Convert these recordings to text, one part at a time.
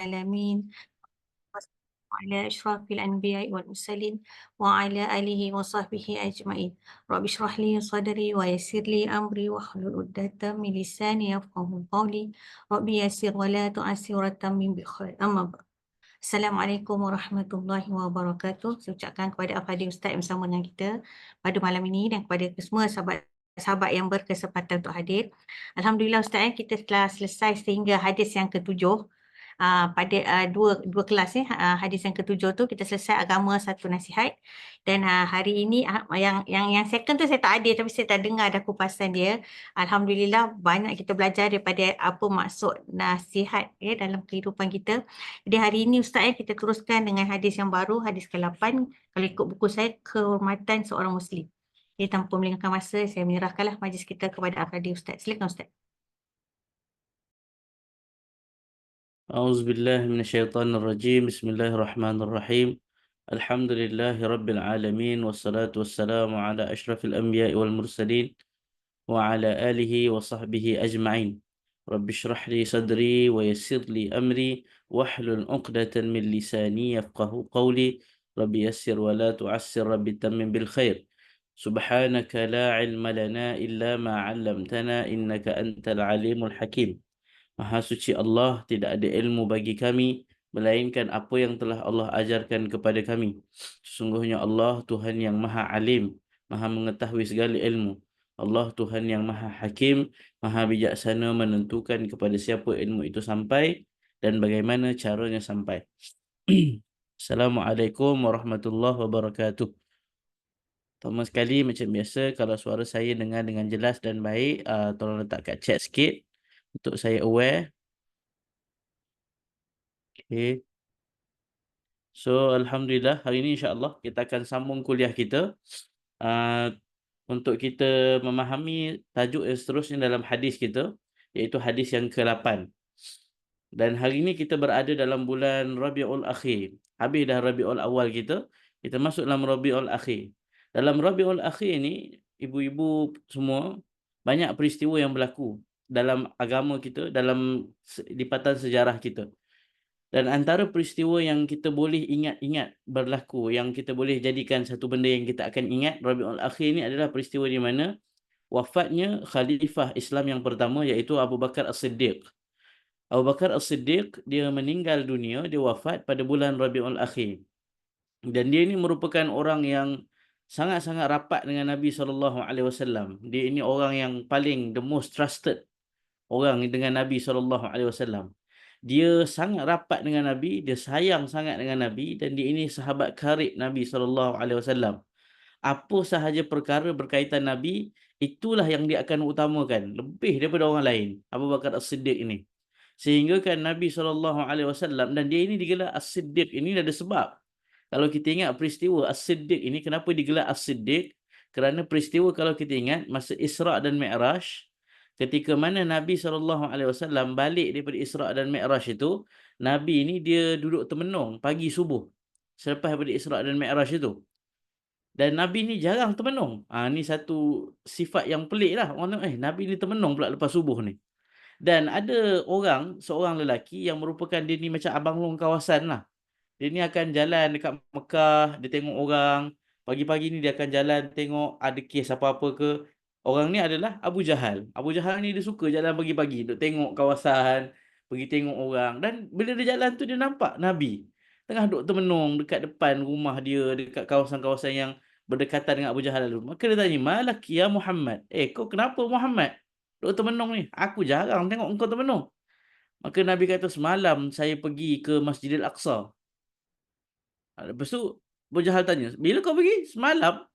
العالمين وعلى أشرف الأنبياء والمرسلين وعلى آله وصحبه أجمعين. رب اشرح لي صدري ويسر لي أمري واحلل عقدة من لساني يفقهوا قولي. رب يسر ولا تعسر وتمم بخير. أما بعد. Assalamualaikum warahmatullahi wabarakatuh. Saya ucapkan kepada Al-Fadhil Ustaz yang bersama dengan kita pada malam ini dan kepada semua sahabat-sahabat yang berkesempatan untuk hadir. Alhamdulillah Ustaz, kita telah selesai sehingga hadis yang ketujuh. Pada dua kelas hadis yang ketujuh tu kita selesai agama satu nasihat, dan hari ini yang second tu saya tak ada tapi saya tak dengar ada kupasan dia. Alhamdulillah banyak kita belajar daripada apa maksud nasihat dalam kehidupan kita. Jadi hari ini Ustaz kita teruskan dengan hadis yang baru, hadis ke-8 kalau ikut buku saya, kehormatan seorang Muslim. Jadi tanpa melengahkan masa, saya menyerahkanlah majlis kita kepada Al-Fadhil Ustaz. Silakan Ustaz. أعوذ بالله من الشيطان الرجيم بسم الله الرحمن الرحيم الحمد لله رب العالمين والصلاة والسلام على أشرف الأنبياء والمرسلين وعلى آله وصحبه أجمعين رب اشرح لي صدري ويسر لي أمري واحلل عقدة من لساني يفقه قولي رب يسر ولا تعسر رب تمم بالخير سبحانك لا علم لنا إلا ما علمتنا إنك أنت العليم الحكيم. Maha suci Allah, tidak ada ilmu bagi kami melainkan apa yang telah Allah ajarkan kepada kami. Sesungguhnya Allah Tuhan yang Maha Alim, Maha mengetahui segala ilmu. Allah Tuhan yang Maha Hakim, Maha bijaksana menentukan kepada siapa ilmu itu sampai dan bagaimana caranya sampai. Assalamualaikum warahmatullahi wabarakatuh. Pertama sekali macam biasa, kalau suara saya dengar dengan jelas dan baik, tolong letak kat chat sikit untuk saya aware. Okay. So, Alhamdulillah, hari ini insyaAllah kita akan sambung kuliah kita untuk kita memahami tajuk yang seterusnya dalam hadis kita, iaitu hadis yang ke-8. Dan hari ini kita berada dalam bulan Rabiul Akhir. Habis dah Rabiul Awal kita masuk dalam Rabiul Akhir. Dalam Rabiul Akhir ni, ibu-ibu semua, banyak peristiwa yang berlaku dalam agama kita, dalam lipatan sejarah kita. Dan antara peristiwa yang kita boleh ingat-ingat berlaku, yang kita boleh jadikan satu benda yang kita akan ingat Rabiul Akhir ni adalah peristiwa di mana wafatnya Khalifah Islam yang pertama, iaitu Abu Bakar As-Siddiq. Abu Bakar As-Siddiq, dia meninggal dunia, dia wafat pada bulan Rabiul Akhir. Dan dia ini merupakan orang yang sangat-sangat rapat dengan Nabi SAW. Dia ini orang yang paling the most trusted orang dengan Nabi SAW. Dia sangat rapat dengan Nabi, dia sayang sangat dengan Nabi, dan dia ini sahabat karib Nabi SAW. Apa sahaja perkara berkaitan Nabi, itulah yang dia akan utamakan lebih daripada orang lain, Abu Bakar As-Siddiq ini. Sehingga kan Nabi SAW, dan dia ini digelar As-Siddiq ini ada sebab. Kalau kita ingat peristiwa As-Siddiq ini, kenapa digelar As-Siddiq? Kerana peristiwa kalau kita ingat masa Isra' dan Mi'raj, ketika mana Nabi SAW balik daripada Isra' dan Mi'raj itu, Nabi ini dia duduk termenung pagi subuh selepas daripada Isra' dan Mi'raj itu. Dan Nabi ni jarang termenung. Ni satu sifat yang pelik lah. Orang tengok, Nabi ni termenung pula lepas subuh ni. Dan ada seorang lelaki yang merupakan dia ni macam abang long kawasan lah. Dia ni akan jalan dekat Mekah, dia tengok orang. Pagi-pagi ni dia akan jalan tengok ada kes apa-apa ke. Orang ni adalah Abu Jahal. Abu Jahal ni dia suka jalan pagi-pagi, duk tengok kawasan, pergi tengok orang. Dan bila dia jalan tu dia nampak Nabi tengah duk termenung dekat depan rumah dia, dekat kawasan-kawasan yang berdekatan dengan Abu Jahal lalu. Maka dia tanya, "Malak ya Muhammad?" Kau kenapa Muhammad duk termenung ni? Aku jarang tengok engkau termenung. Maka Nabi kata, "Semalam saya pergi ke Masjidil Aqsa." Lepas tu Abu Jahal tanya, "Bila kau pergi?" "Semalam."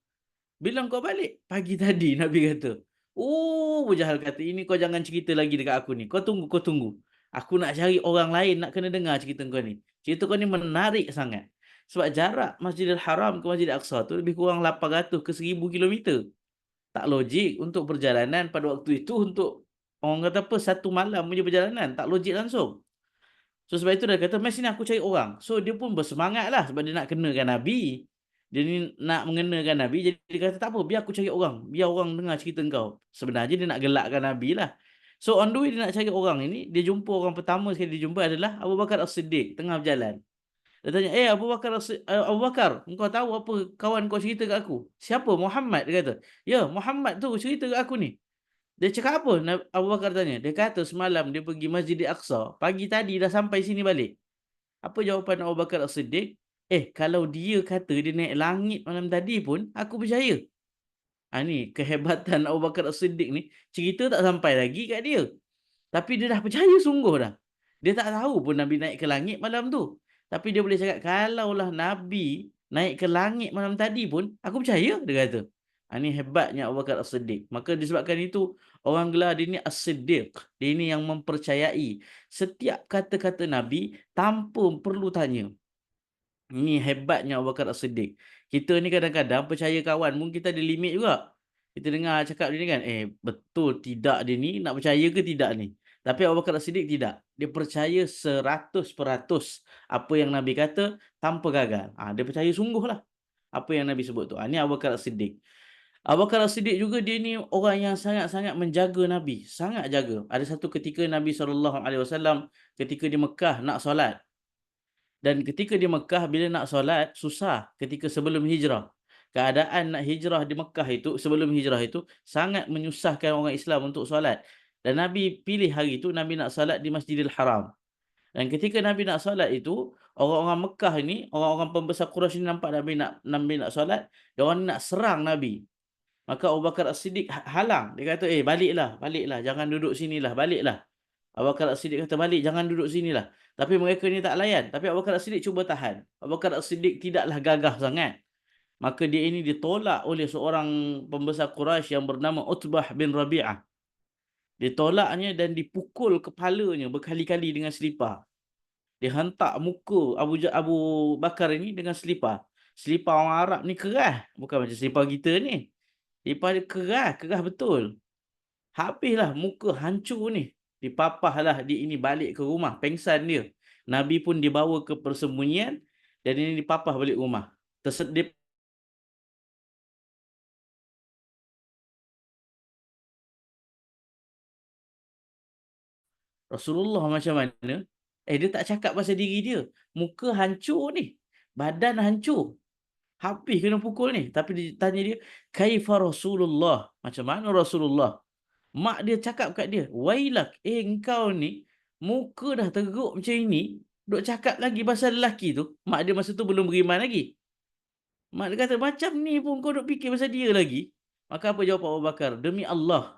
"Bila kau balik?" "Pagi tadi," Nabi kata. Oh, Abu Jahal kata, "Ini kau jangan cerita lagi dekat aku ni. Kau tunggu. Aku nak cari orang lain nak kena dengar cerita kau ni. Cerita kau ni menarik sangat." Sebab jarak Masjidil Haram ke Masjidil Aqsa tu lebih kurang 800 ke 1000 kilometer. Tak logik untuk perjalanan pada waktu itu, untuk orang kata apa, satu malam punya perjalanan. Tak logik langsung. So sebab itu dia kata, "Mas sini aku cari orang." So dia pun bersemangat lah sebab dia nak kenakan Nabi. Dia ni nak mengenakan Nabi, jadi dia kata, "Tak apa, biar aku cari orang. Biar orang dengar cerita kau." Sebenarnya dia nak gelakkan Nabi lah. So on the way dia nak cari orang ini, dia jumpa orang pertama sekali dia jumpa adalah Abu Bakar As-Siddiq tengah berjalan. Dia tanya, Abu Bakar, engkau tahu apa kawan kau cerita kat aku? Siapa? Muhammad, dia kata. Ya, Muhammad tu cerita kat aku ni. Dia cakap apa? Abu Bakar tanya. Dia kata semalam dia pergi Masjid Al-Aqsa. Pagi tadi dah sampai sini balik. Apa jawapan Abu Bakar As-Siddiq? Kalau dia kata dia naik langit malam tadi pun, aku percaya. Ni kehebatan Abu Bakar As-Siddiq ni, cerita tak sampai lagi kat dia. Tapi dia dah percaya sungguh dah. Dia tak tahu pun Nabi naik ke langit malam tu. Tapi dia boleh cakap, kalaulah Nabi naik ke langit malam tadi pun, aku percaya, dia kata. Ni hebatnya Abu Bakar As-Siddiq. Maka disebabkan itu, orang gelar dia ni As-Siddiq. Dia ni yang mempercayai setiap kata-kata Nabi tanpa perlu tanya. Ini hebatnya Abu Bakar As-Siddiq. Kita ni kadang-kadang percaya kawan pun kita ada limit juga. Kita dengar cakap dia ni kan, betul tidak dia ni, nak percaya ke tidak ni? Tapi Abu Bakar As-Siddiq tidak. Dia percaya 100% apa yang Nabi kata tanpa gagal. Dia percaya sungguh lah apa yang Nabi sebut tu. Ni Abu Bakar As-Siddiq. Abu Bakar As-Siddiq juga dia ni orang yang sangat-sangat menjaga Nabi. Sangat jaga. Ada satu ketika Nabi SAW ketika di Mekah nak solat. Dan ketika di Mekah bila nak solat susah ketika sebelum hijrah. Keadaan nak hijrah di Mekah itu sebelum hijrah itu sangat menyusahkan orang Islam untuk solat. Dan Nabi pilih hari itu Nabi nak solat di Masjidil Haram. Dan ketika Nabi nak solat itu, orang-orang Mekah ini, orang-orang pembesar Quraisy ini nampak Nabi nak solat, dia orang nak serang Nabi. Maka Abu Bakar As-Siddiq halang. Dia kata, baliklah, jangan duduk sinilah, baliklah. Abu Bakar As-Siddiq kata, balik, jangan duduk sinilah. Tapi mereka ni tak layan. Tapi Abu Bakar As-Siddiq cuba tahan. Abu Bakar As-Siddiq tidaklah gagah sangat. Maka dia ini ditolak oleh seorang pembesar Quraisy yang bernama Utbah bin Rabi'ah. Ditolaknya dan dipukul kepalanya berkali-kali dengan selipar. Dia hentak muka Abu Bakar ini dengan selipar. Selipar orang Arab ni keras. Bukan macam selipar kita ni. Selipar dia keras betul. Habislah muka hancur ni. Dipapahlah dia ini balik ke rumah. Pengsan dia. Nabi pun dibawa ke persembunyian. Dan ini dipapah balik rumah. Tersedip. Rasulullah macam mana? Dia tak cakap pasal diri dia. Muka hancur ni. Badan hancur. Habis kena pukul ni. Tapi dia tanya dia. Kaifa Rasulullah? Macam mana Rasulullah? Mak dia cakap kat dia. Wailak. Engkau ni. Muka dah teruk macam ini. Duk cakap lagi pasal lelaki tu. Mak dia masa tu belum beriman lagi. Mak dia kata macam ni pun kau duk fikir pasal dia lagi. Maka apa jawab Abu Bakar? Demi Allah.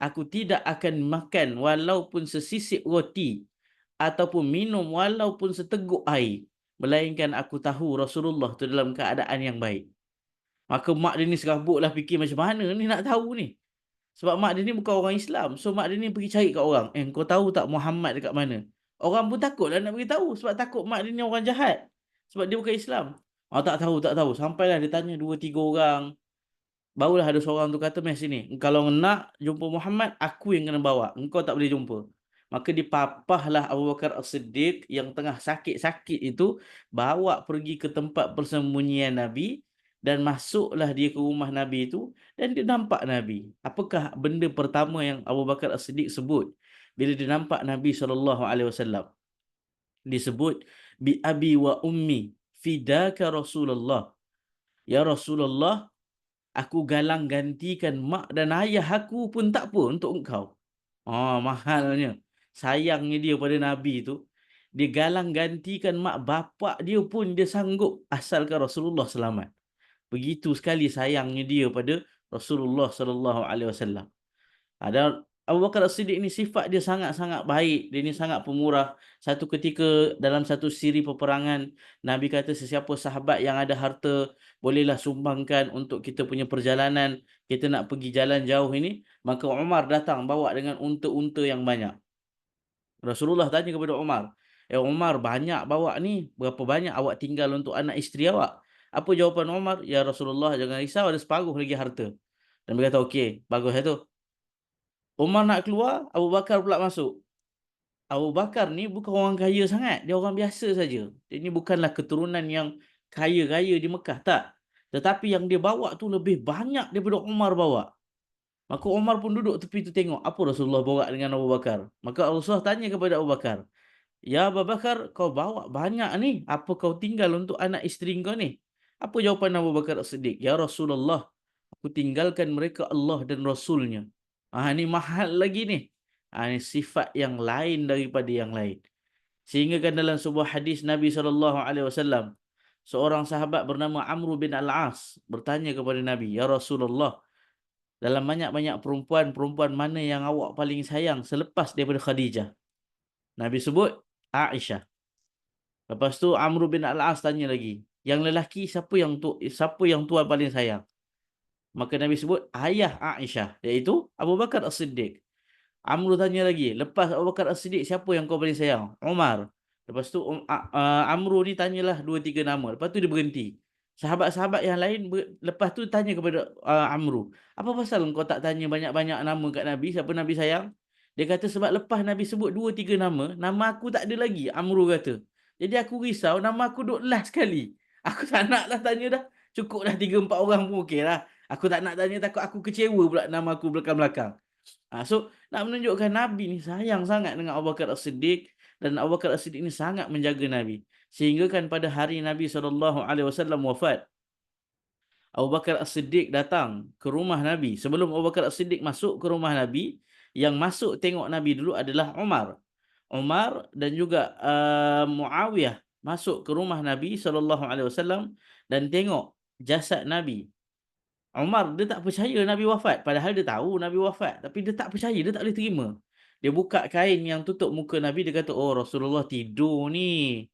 Aku tidak akan makan walaupun sesisip roti ataupun minum walaupun seteguk air. Melainkan aku tahu Rasulullah tu dalam keadaan yang baik. Maka mak dia ni serabutlah fikir macam mana ni nak tahu ni. Sebab mak dia ni bukan orang Islam. So mak dia ni pergi cari kat orang. Kau tahu tak Muhammad dekat mana? Orang pun takutlah nak beritahu. Sebab takut mak dia ni orang jahat. Sebab dia bukan Islam. Tak tahu. Sampailah dia tanya 2-3 orang. Barulah ada seorang tu kata, "Meh sini. Kalau nak jumpa Muhammad, aku yang kena bawa. Engkau tak boleh jumpa." Maka dipapahlah Abu Bakar As-Siddiq yang tengah sakit-sakit itu, bawa pergi ke tempat persembunyian Nabi dan masuklah dia ke rumah Nabi itu dan dia nampak Nabi. Apakah benda pertama yang Abu Bakar As-Siddiq sebut bila dia nampak Nabi SAW? Disebut, "Bi abi wa ummi fidaka Rasulullah." Ya Rasulullah, aku galang gantikan mak dan ayah aku pun tak apa untuk engkau. Mahalnya. Sayangnya dia pada Nabi tu. Dia galang gantikan mak bapak dia pun dia sanggup asalkan Rasulullah selamat. Begitu sekali sayangnya dia pada Rasulullah SAW. Ada Abu Bakar As-Siddiq ni sifat dia sangat-sangat baik. Dia ni sangat pemurah. Satu ketika dalam satu siri peperangan, Nabi kata sesiapa sahabat yang ada harta, bolehlah sumbangkan untuk kita punya perjalanan. Kita nak pergi jalan jauh ini. Maka Umar datang bawa dengan unta-unta yang banyak. Rasulullah tanya kepada Umar, Umar banyak bawa ni. Berapa banyak awak tinggal untuk anak isteri awak? Apa jawapan Umar? Ya Rasulullah, jangan risau, ada separuh lagi harta. Dan dia kata, okey, bagus itu. Umar nak keluar, Abu Bakar pula masuk. Abu Bakar ni bukan orang kaya sangat. Dia orang biasa saja. Dia ni bukanlah keturunan yang kaya-kaya di Mekah. Tak. Tetapi yang dia bawa tu lebih banyak daripada Umar bawa. Maka Umar pun duduk tepi tu tengok apa Rasulullah bawa dengan Abu Bakar. Maka Rasulullah tanya kepada Abu Bakar, "Ya Abu Bakar, kau bawa banyak ni. Apa kau tinggal untuk anak isteri kau ni?" Apa jawapan Abu Bakar As-Siddiq? "Ya Rasulullah, aku tinggalkan mereka Allah dan Rasulnya." Ni mahal lagi ni. Ni sifat yang lain daripada yang lain. Sehingga kan dalam sebuah hadis Nabi SAW, seorang sahabat bernama Amr bin Al-As bertanya kepada Nabi, "Ya Rasulullah, dalam banyak-banyak perempuan, perempuan mana yang awak paling sayang selepas daripada Khadijah?" Nabi sebut Aisyah. Lepas tu Amr bin Al-As tanya lagi, "Yang lelaki siapa yang tuan paling sayang?" Maka Nabi sebut ayah Aisyah, iaitu Abu Bakar As-Siddiq. Amr tanya lagi, "Lepas Abu Bakar As-Siddiq siapa yang kau paling sayang?" Umar. Lepas tu Amr ni tanyalah 2 3 nama. Lepas tu dia berhenti. Sahabat-sahabat yang lain lepas tu tanya kepada Amr, "Apa pasal kau tak tanya banyak-banyak nama kat Nabi, siapa Nabi sayang?" Dia kata, "Sebab lepas Nabi sebut 2 3 nama aku tak ada lagi." Amr kata. "Jadi aku risau nama aku duk last sekali. Aku tak naklah tanya dah. Cukup dah 3 4 orang pun okeylah. Aku tak nak tanya, takut aku kecewa pula nama aku belakang-belakang." So nak menunjukkan Nabi ni sayang sangat dengan Abu Bakar As-Siddiq, dan Abu Bakar As-Siddiq ni sangat menjaga Nabi. Sehingga kan pada hari Nabi SAW wafat, Abu Bakar As-Siddiq datang ke rumah Nabi. Sebelum Abu Bakar As-Siddiq masuk ke rumah Nabi, yang masuk tengok Nabi dulu adalah Umar. Umar dan juga Muawiyah masuk ke rumah Nabi SAW dan tengok jasad Nabi. Umar dia tak percaya Nabi wafat. Padahal dia tahu Nabi wafat. Tapi dia tak percaya, dia tak boleh terima. Dia buka kain yang tutup muka Nabi, dia kata, "Oh, Rasulullah tidur ni."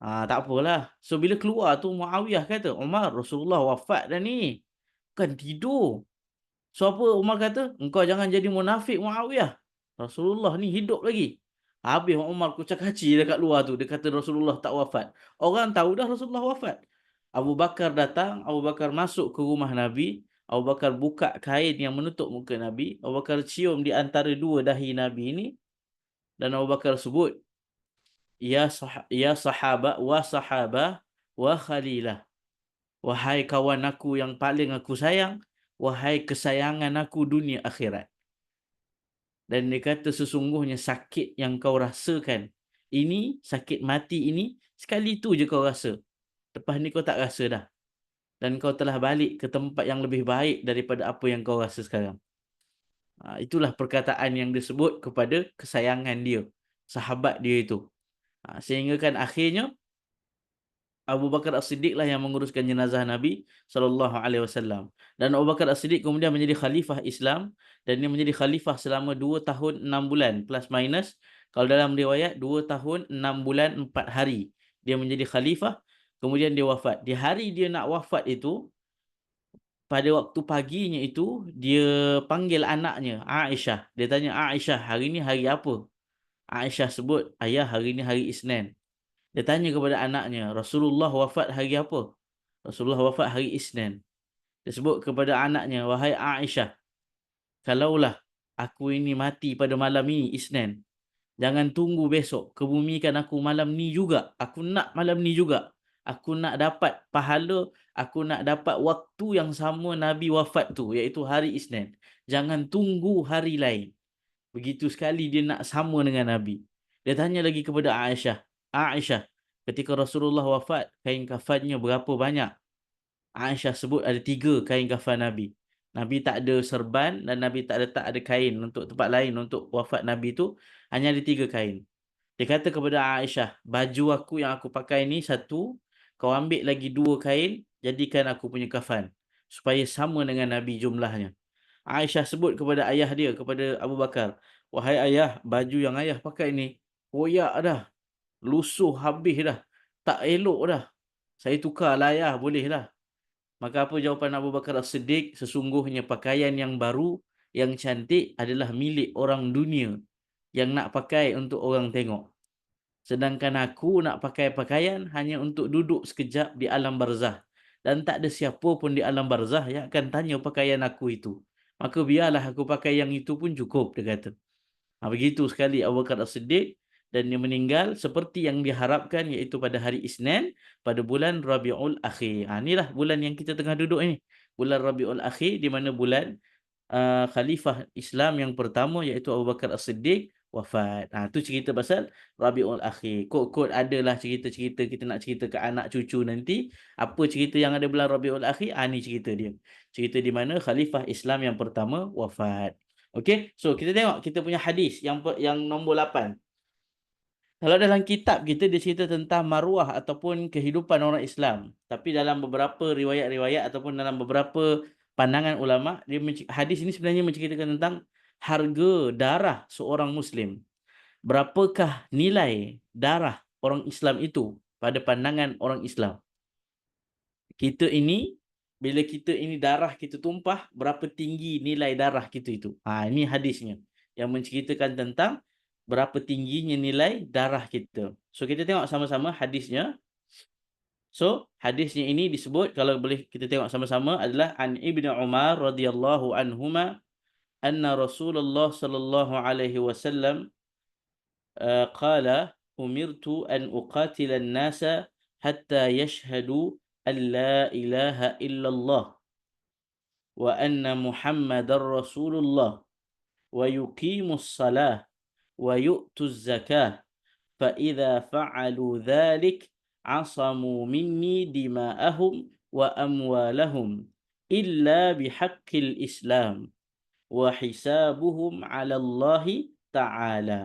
Tak apalah. So bila keluar tu Muawiyah kata, "Umar, Rasulullah wafat dah ni. Kan tidur." So apa Umar kata? "Engkau jangan jadi munafik Muawiyah. Rasulullah ni hidup lagi." Habis Umar kucak-kaci dekat luar tu. Dia kata Rasulullah tak wafat. Orang tahu dah Rasulullah wafat. Abu Bakar datang, Abu Bakar masuk ke rumah Nabi. Abu Bakar buka kain yang menutup muka Nabi. Abu Bakar cium di antara dua dahi Nabi ini. Dan Abu Bakar sebut, ya sahabat wa sahabah wa khalilah." Wahai kawan aku yang paling aku sayang, wahai kesayangan aku dunia akhirat. Dan dia kata, "Sesungguhnya sakit yang kau rasakan ini, sakit mati ini, sekali tu je kau rasa. Lepas ni kau tak rasa dah. Dan kau telah balik ke tempat yang lebih baik daripada apa yang kau rasa sekarang." Itulah perkataan yang disebut kepada kesayangan dia, sahabat dia itu. Sehingga kan akhirnya Abu Bakar As-Siddiq lah yang menguruskan jenazah Nabi SAW. Dan Abu Bakar As-Siddiq kemudian menjadi khalifah Islam, dan dia menjadi khalifah selama 2 tahun 6 bulan plus minus. Kalau dalam riwayat 2 tahun 6 bulan 4 hari dia menjadi khalifah, kemudian dia wafat. Di hari dia nak wafat itu, pada waktu paginya itu, dia panggil anaknya Aisyah. Dia tanya, "Aisyah, hari ni hari apa?" Aisyah sebut, "Ayah, hari ni hari Isnin." Dia tanya kepada anaknya, "Rasulullah wafat hari apa?" "Rasulullah wafat hari Isnin." Dia sebut kepada anaknya, "Wahai Aisyah, kalaulah aku ini mati pada malam ini Isnin, jangan tunggu besok, kebumikan aku malam ni juga. Aku nak malam ni juga. Aku nak dapat pahala, aku nak dapat waktu yang sama Nabi wafat tu, iaitu hari Isnin. Jangan tunggu hari lain." Begitu sekali dia nak sama dengan Nabi. Dia tanya lagi kepada Aisyah, "Aisyah, ketika Rasulullah wafat, kain kafannya berapa banyak?" Aisyah sebut ada 3 kain kafan Nabi. Nabi tak ada serban dan Nabi tak letak ada kain untuk tempat lain untuk wafat Nabi tu. Hanya ada 3 kain. Dia kata kepada Aisyah, "Baju aku yang aku pakai ni 1, kau ambil lagi 2 kain, jadikan aku punya kafan. Supaya sama dengan Nabi jumlahnya." Aisyah sebut kepada ayah dia, kepada Abu Bakar, "Wahai ayah, baju yang ayah pakai ni koyak dah, lusuh habis dah, tak elok dah. Saya tukarlah ayah, boleh lah." Maka apa jawapan Abu Bakar As-Siddiq? "Sesungguhnya pakaian yang baru, yang cantik adalah milik orang dunia yang nak pakai untuk orang tengok. Sedangkan aku nak pakai pakaian hanya untuk duduk sekejap di alam barzah. Dan tak ada siapa pun di alam barzah yang akan tanya pakaian aku itu. Maka biarlah aku pakai yang itu pun cukup," dia kata. Begitu sekali Abu Bakar As-Siddiq, dan dia meninggal seperti yang diharapkan, iaitu pada hari Isnin pada bulan Rabiul Akhir. Inilah bulan yang kita tengah duduk ini. Bulan Rabiul Akhir, di mana bulan khalifah Islam yang pertama iaitu Abu Bakar As-Siddiq wafat. Tu cerita pasal Rabiul Akhir. Kod-kod adalah cerita-cerita kita nak cerita ke anak cucu nanti, apa cerita yang ada bulan Rabiul Akhir, ni cerita dia. Cerita di mana khalifah Islam yang pertama wafat. Okey, so kita tengok kita punya hadis yang nombor 8. Kalau dalam kitab kita dia cerita tentang maruah ataupun kehidupan orang Islam. Tapi dalam beberapa riwayat-riwayat ataupun dalam beberapa pandangan ulama, hadis ini sebenarnya menceritakan tentang harga darah seorang Muslim. Berapakah nilai darah orang Islam itu pada pandangan orang Islam? Bila kita ini darah kita tumpah, berapa tinggi nilai darah kita itu? Ini hadisnya yang menceritakan tentang berapa tingginya nilai darah kita. So kita tengok sama-sama hadisnya. So hadisnya ini disebut, kalau boleh kita tengok sama-sama, adalah an Ibnu Umar radhiyallahu anhuma anna Rasulullah sallallahu alaihi wasallam qala umirtu an uqatila an-nasa hatta yashhadu an la ilaha illallah wa anna Muhammadar Rasulullah wa yuqimus salah wa yu'tuz zakah fa idza fa'alu dhalik asamu minni dima'ahum wa amwalahum illa bihaqqil Islam wa hisabuhum 'ala Allah ta'ala.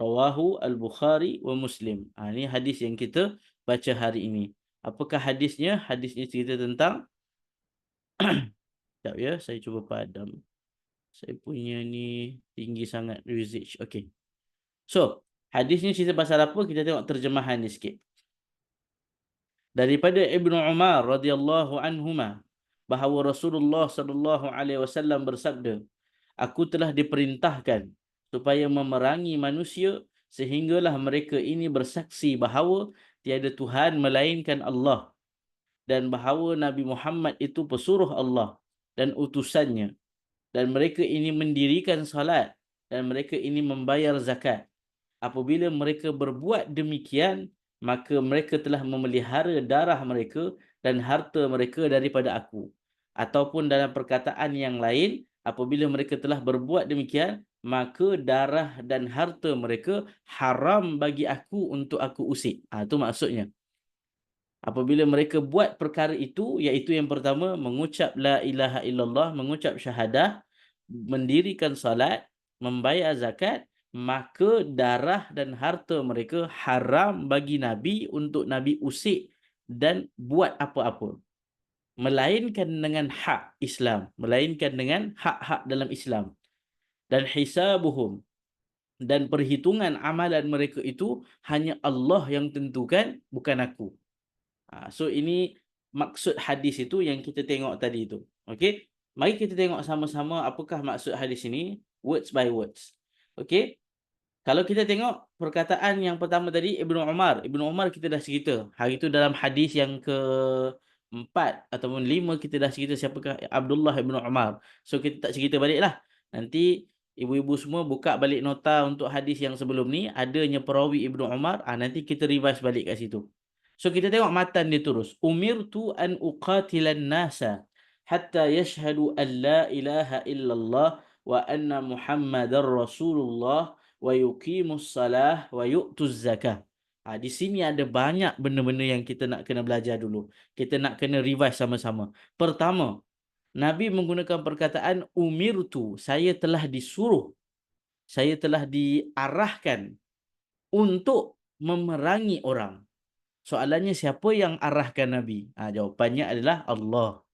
Rawahu Al-Bukhari wa Muslim. Ini hadis yang kita baca hari ini. Apakah hadisnya? Hadisnya cerita tentang sekejap ya, saya cuba padam. Saya punya ni tinggi sangat usage. Okey. So, hadis ni cerita pasal apa? Kita tengok terjemahan ni sikit. Daripada Ibnu Umar radhiyallahu anhuma bahawa Rasulullah sallallahu alaihi wasallam bersabda, "Aku telah diperintahkan supaya memerangi manusia sehinggalah mereka ini bersaksi bahawa tiada Tuhan melainkan Allah dan bahawa Nabi Muhammad itu pesuruh Allah dan utusannya, dan mereka ini mendirikan salat dan mereka ini membayar zakat. Apabila mereka berbuat demikian, maka mereka telah memelihara darah mereka dan harta mereka daripada aku." Ataupun dalam perkataan yang lain, apabila mereka telah berbuat demikian, maka darah dan harta mereka haram bagi aku untuk aku usik. Itu maksudnya. Apabila mereka buat perkara itu, iaitu yang pertama, mengucap la ilaha illallah, mengucap syahadah, mendirikan salat, membayar zakat, maka darah dan harta mereka haram bagi Nabi untuk Nabi usik dan buat apa-apa. Melainkan dengan hak Islam. Melainkan dengan hak-hak dalam Islam. Dan hisabuhum, dan perhitungan amalan mereka itu hanya Allah yang tentukan, bukan aku. So ini maksud hadis itu yang kita tengok tadi itu. Okey, mari kita tengok sama-sama apakah maksud hadis ini words by words. Okey, kalau kita tengok perkataan yang pertama tadi Ibnu Umar kita dah cerita. Hari itu dalam hadis yang ke-4 ataupun 5 kita dah cerita siapakah Abdullah Ibnu Umar. So kita tak cerita baliklah. Nanti ibu-ibu semua buka balik nota untuk hadis yang sebelum ni, adanya perawi Ibnu Umar, nanti kita revise balik kat situ. So kita tengok matan dia terus. Umirtu an uqatilan nasa hatta yashhadu an la ilaha illallah wa anna Muhammadar Rasulullah wa yuqimus salah wa yu'tuz zakah. Di sini ada banyak benda-benda yang kita nak kena belajar dulu. Kita nak kena revise sama-sama. Pertama, Nabi menggunakan perkataan umirtu, saya telah disuruh, saya telah diarahkan untuk memerangi orang. Soalannya, siapa yang arahkan Nabi? Jawapannya adalah Allah.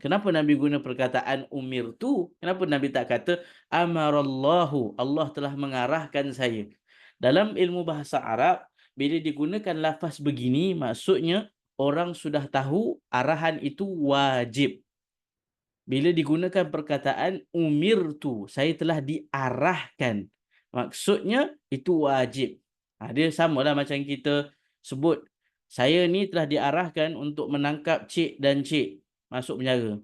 Kenapa Nabi guna perkataan umirtu? Kenapa Nabi tak kata amarallahu, Allah telah mengarahkan saya? Dalam ilmu bahasa Arab, bila digunakan lafaz begini, maksudnya orang sudah tahu arahan itu wajib. Bila digunakan perkataan umirtu, saya telah diarahkan, maksudnya itu wajib. Dia samalah macam kita sebut, saya ni telah diarahkan untuk menangkap cik dan cik masuk penjara.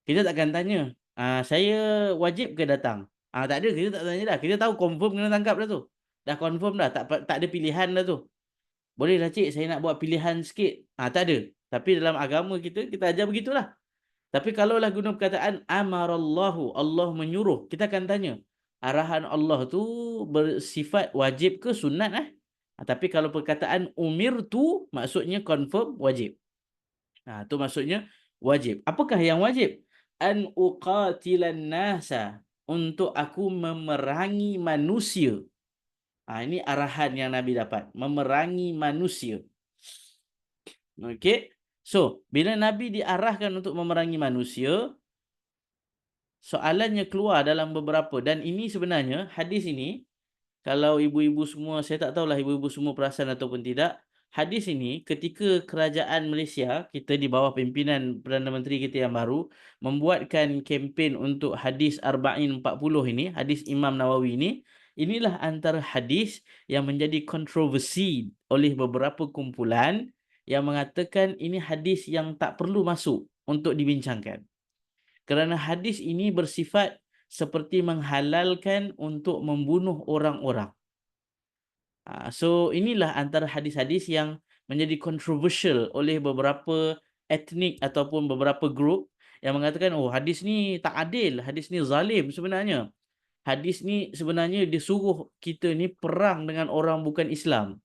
Kita takkan tanya, saya wajib ke datang? Tak ada, kita tak tanya dah. Kita tahu confirm kena tangkap dah tu. Dah confirm dah, tak ada pilihan dah tu. Bolehlah cik, saya nak buat pilihan sikit. Tak ada. Tapi dalam agama kita ajar begitulah. Tapi kalaulah guna perkataan amarallahu, Allah menyuruh, kita akan tanya, arahan Allah tu bersifat wajib ke sunat tapi kalau perkataan umirtu maksudnya confirm wajib. Tu maksudnya wajib. Apakah yang wajib? An uqatilan nasa, untuk aku memerangi manusia. Ini arahan yang Nabi dapat, memerangi manusia. Okey. So, bila Nabi diarahkan untuk memerangi manusia, soalannya keluar dalam beberapa, dan ini sebenarnya hadis ini, kalau ibu-ibu semua, saya tak tahulah ibu-ibu semua perasan ataupun tidak, hadis ini ketika kerajaan Malaysia, kita di bawah pimpinan Perdana Menteri kita yang baru, membuatkan kempen untuk hadis Arba'in 40 ini, hadis Imam Nawawi ini, inilah antara hadis yang menjadi kontroversi oleh beberapa kumpulan yang mengatakan ini hadis yang tak perlu masuk untuk dibincangkan. Kerana hadis ini bersifat seperti menghalalkan untuk membunuh orang-orang. So inilah antara hadis-hadis yang menjadi controversial oleh beberapa etnik ataupun beberapa grup yang mengatakan, oh hadis ni tak adil, hadis ni zalim sebenarnya. Hadis ni sebenarnya dia suruh kita ni perang dengan orang bukan Islam.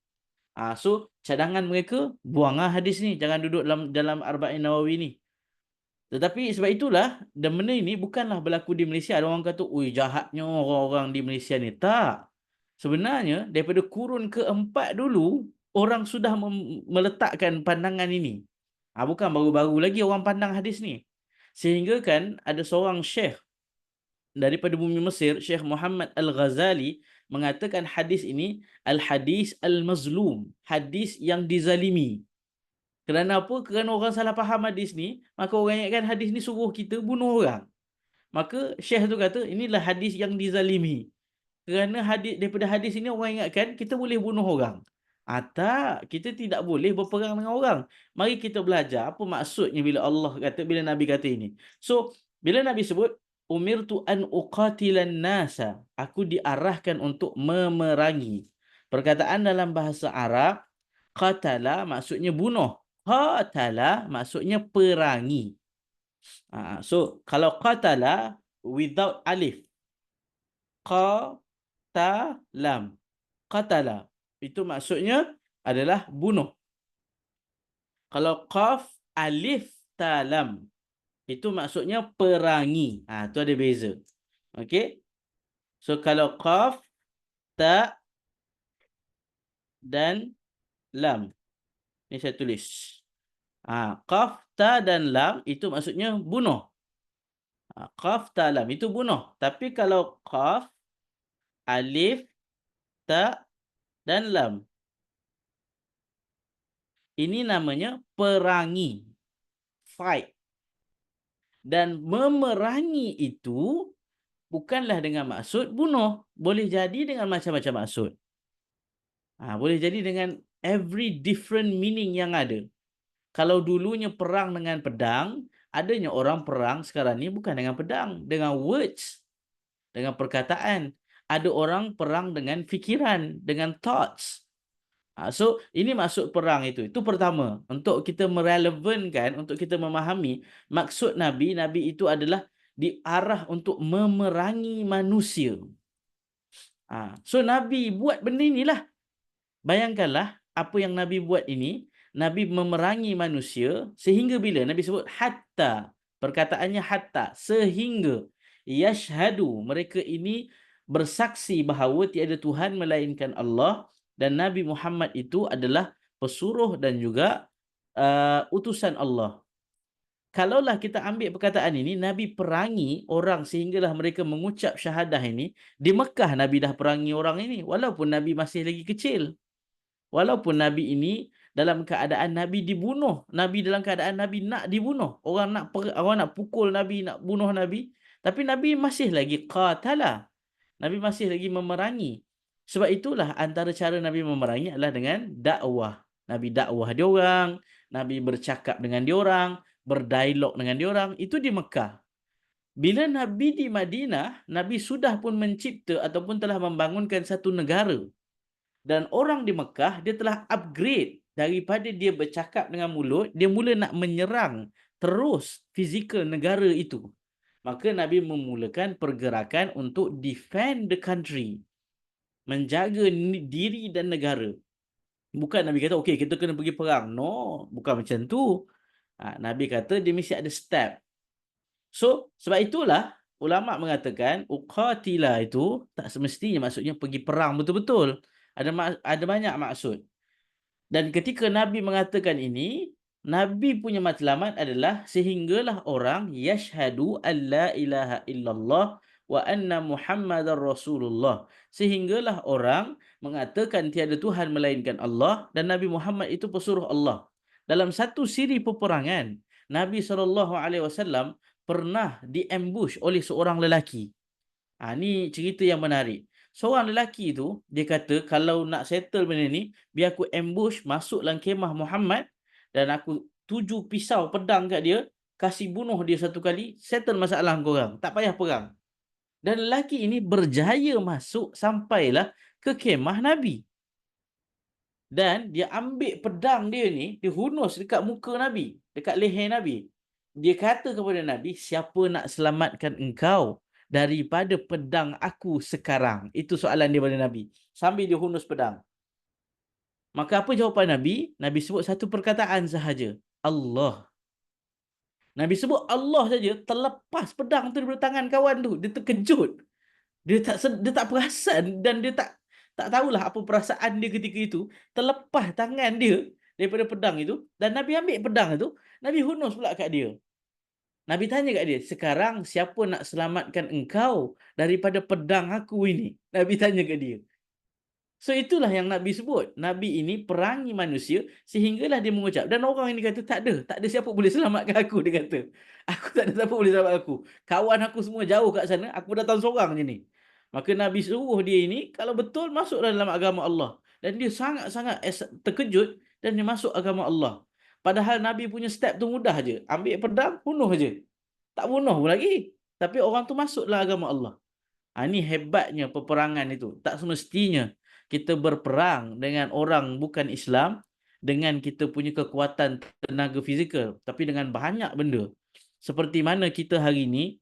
So cadangan mereka, buanglah hadis ni, jangan duduk dalam Arba'in Nawawi ni. Tetapi sebab itulah, dan benda ini bukanlah berlaku di Malaysia. Ada orang kata, ui jahatnya orang-orang di Malaysia ni. Tak. Sebenarnya, daripada kurun keempat dulu, orang sudah meletakkan pandangan ini. Bukan baru-baru lagi orang pandang hadis ni. Sehingga kan, ada seorang syekh daripada bumi Mesir, Syekh Muhammad Al-Ghazali, mengatakan hadis ini, Al-Hadis Al-Mazlum. Hadis yang dizalimi. Kerana apa? Kerana orang salah faham hadis ni, maka orang ingatkan hadis ni suruh kita bunuh orang. Maka Syekh tu kata, inilah hadis yang dizalimi. Kerana daripada hadis ini orang ingatkan kita boleh bunuh orang. Tak, kita tidak boleh berperang dengan orang. Mari kita belajar apa maksudnya bila Allah kata, bila Nabi kata ini. So, bila Nabi sebut, umirtu an uqatilan nasa, aku diarahkan untuk memerangi. Perkataan dalam bahasa Arab, qatala maksudnya bunuh. Qatala maksudnya perangi. So kalau qatala without alif, qatalam, qatala itu maksudnya adalah bunuh. Kalau qaf alif talam itu maksudnya perangi. Itu ada beza. Okey. So kalau qaf, ta dan lam. Ini saya tulis. Qaf, ta dan lam itu maksudnya bunuh. Qaf, ta, lam itu bunuh. Tapi kalau qaf, alif, ta dan lam, ini namanya perangi. Fight. Dan memerangi itu bukanlah dengan maksud bunuh. Boleh jadi dengan macam-macam maksud. Boleh jadi dengan every different meaning yang ada. Kalau dulunya perang dengan pedang, adanya orang perang sekarang ni bukan dengan pedang, dengan words, dengan perkataan. Ada orang perang dengan fikiran, dengan thoughts. So, ini maksud perang itu. Itu pertama. Untuk kita merelevankan, untuk kita memahami maksud Nabi, Nabi itu adalah diarah untuk memerangi manusia. So, Nabi buat benda inilah. Bayangkanlah apa yang Nabi buat ini. Nabi memerangi manusia sehingga bila? Nabi sebut hatta. Perkataannya hatta. Sehingga yashhadu. Mereka ini bersaksi bahawa tiada Tuhan melainkan Allah. Dan Nabi Muhammad itu adalah pesuruh dan juga utusan Allah. Kalaulah kita ambil perkataan ini, Nabi perangi orang sehinggalah mereka mengucap syahadah ini. Di Mekah Nabi dah perangi orang ini. Walaupun Nabi masih lagi kecil. Walaupun Nabi ini dalam keadaan Nabi dibunuh. Nabi dalam keadaan Nabi nak dibunuh. Orang nak pukul Nabi, nak bunuh Nabi. Tapi Nabi masih lagi qatala. Nabi masih lagi memerangi. Sebab itulah antara cara Nabi memerangi adalah dengan dakwah. Nabi dakwah diorang. Nabi bercakap dengan diorang. Berdialog dengan diorang. Itu di Mekah. Bila Nabi di Madinah, Nabi sudah pun mencipta ataupun telah membangunkan satu negara. Dan orang di Mekah, dia telah upgrade daripada dia bercakap dengan mulut, dia mula nak menyerang terus fizikal negara itu. Maka Nabi memulakan pergerakan untuk defend the country, menjaga diri dan negara. Bukan Nabi kata, okey kita kena pergi perang. No, bukan macam tu. Nabi kata dia mesti ada step. So, sebab itulah ulama mengatakan uqatila itu tak semestinya maksudnya pergi perang betul-betul. Ada banyak maksud. Dan ketika Nabi mengatakan ini, Nabi punya matlamat adalah sehinggalah orang yashhadu alla ilaha illallah wa anna Muhammadar Rasulullah. Sehinggalah orang mengatakan tiada Tuhan melainkan Allah dan Nabi Muhammad itu pesuruh Allah. Dalam satu siri peperangan, Nabi SAW pernah diambush oleh seorang lelaki. Ni cerita yang menarik. Seorang lelaki tu, dia kata kalau nak settle benda ni, biar aku ambush masuk dalam kemah Muhammad dan aku tuju pisau pedang kat dia, kasih bunuh dia satu kali, settle masalah korang. Tak payah perang. Dan lelaki ini berjaya masuk sampailah ke kemah Nabi. Dan dia ambil pedang dia ni, dia hunus dekat muka Nabi, dekat leher Nabi. Dia kata kepada Nabi, siapa nak selamatkan engkau daripada pedang aku sekarang? Itu soalan dia pada Nabi. Sambil dia hunus pedang. Maka apa jawapan Nabi? Nabi sebut satu perkataan sahaja. Allah. Nabi sebut Allah saja, terlepas pedang tu daripada tangan kawan tu. Dia terkejut. Dia tak perasan dan dia tak tahulah apa perasaan dia ketika itu. Terlepas tangan dia daripada pedang itu dan Nabi ambil pedang itu, Nabi hunus pula kat dia. Nabi tanya kat dia, sekarang siapa nak selamatkan engkau daripada pedang aku ini? Nabi tanya kat dia. So itulah yang Nabi sebut. Nabi ini perangi manusia sehinggalah dia mengucap. Dan orang ini kata tak ada siapa boleh selamatkan aku, dia kata. Aku tak ada siapa boleh selamatkan aku. Kawan aku semua jauh kat sana, aku datang seorang je ni. Maka Nabi suruh dia ini kalau betul masuklah dalam agama Allah. Dan dia sangat-sangat terkejut dan dia masuk agama Allah. Padahal Nabi punya step tu mudah je. Ambil pedang, bunuh je. Tak bunuh pun lagi. Tapi orang tu masuklah agama Allah. Ini hebatnya peperangan itu. Tak semestinya kita berperang dengan orang bukan Islam dengan kita punya kekuatan tenaga fizikal, tapi dengan banyak benda. Seperti mana kita hari ini,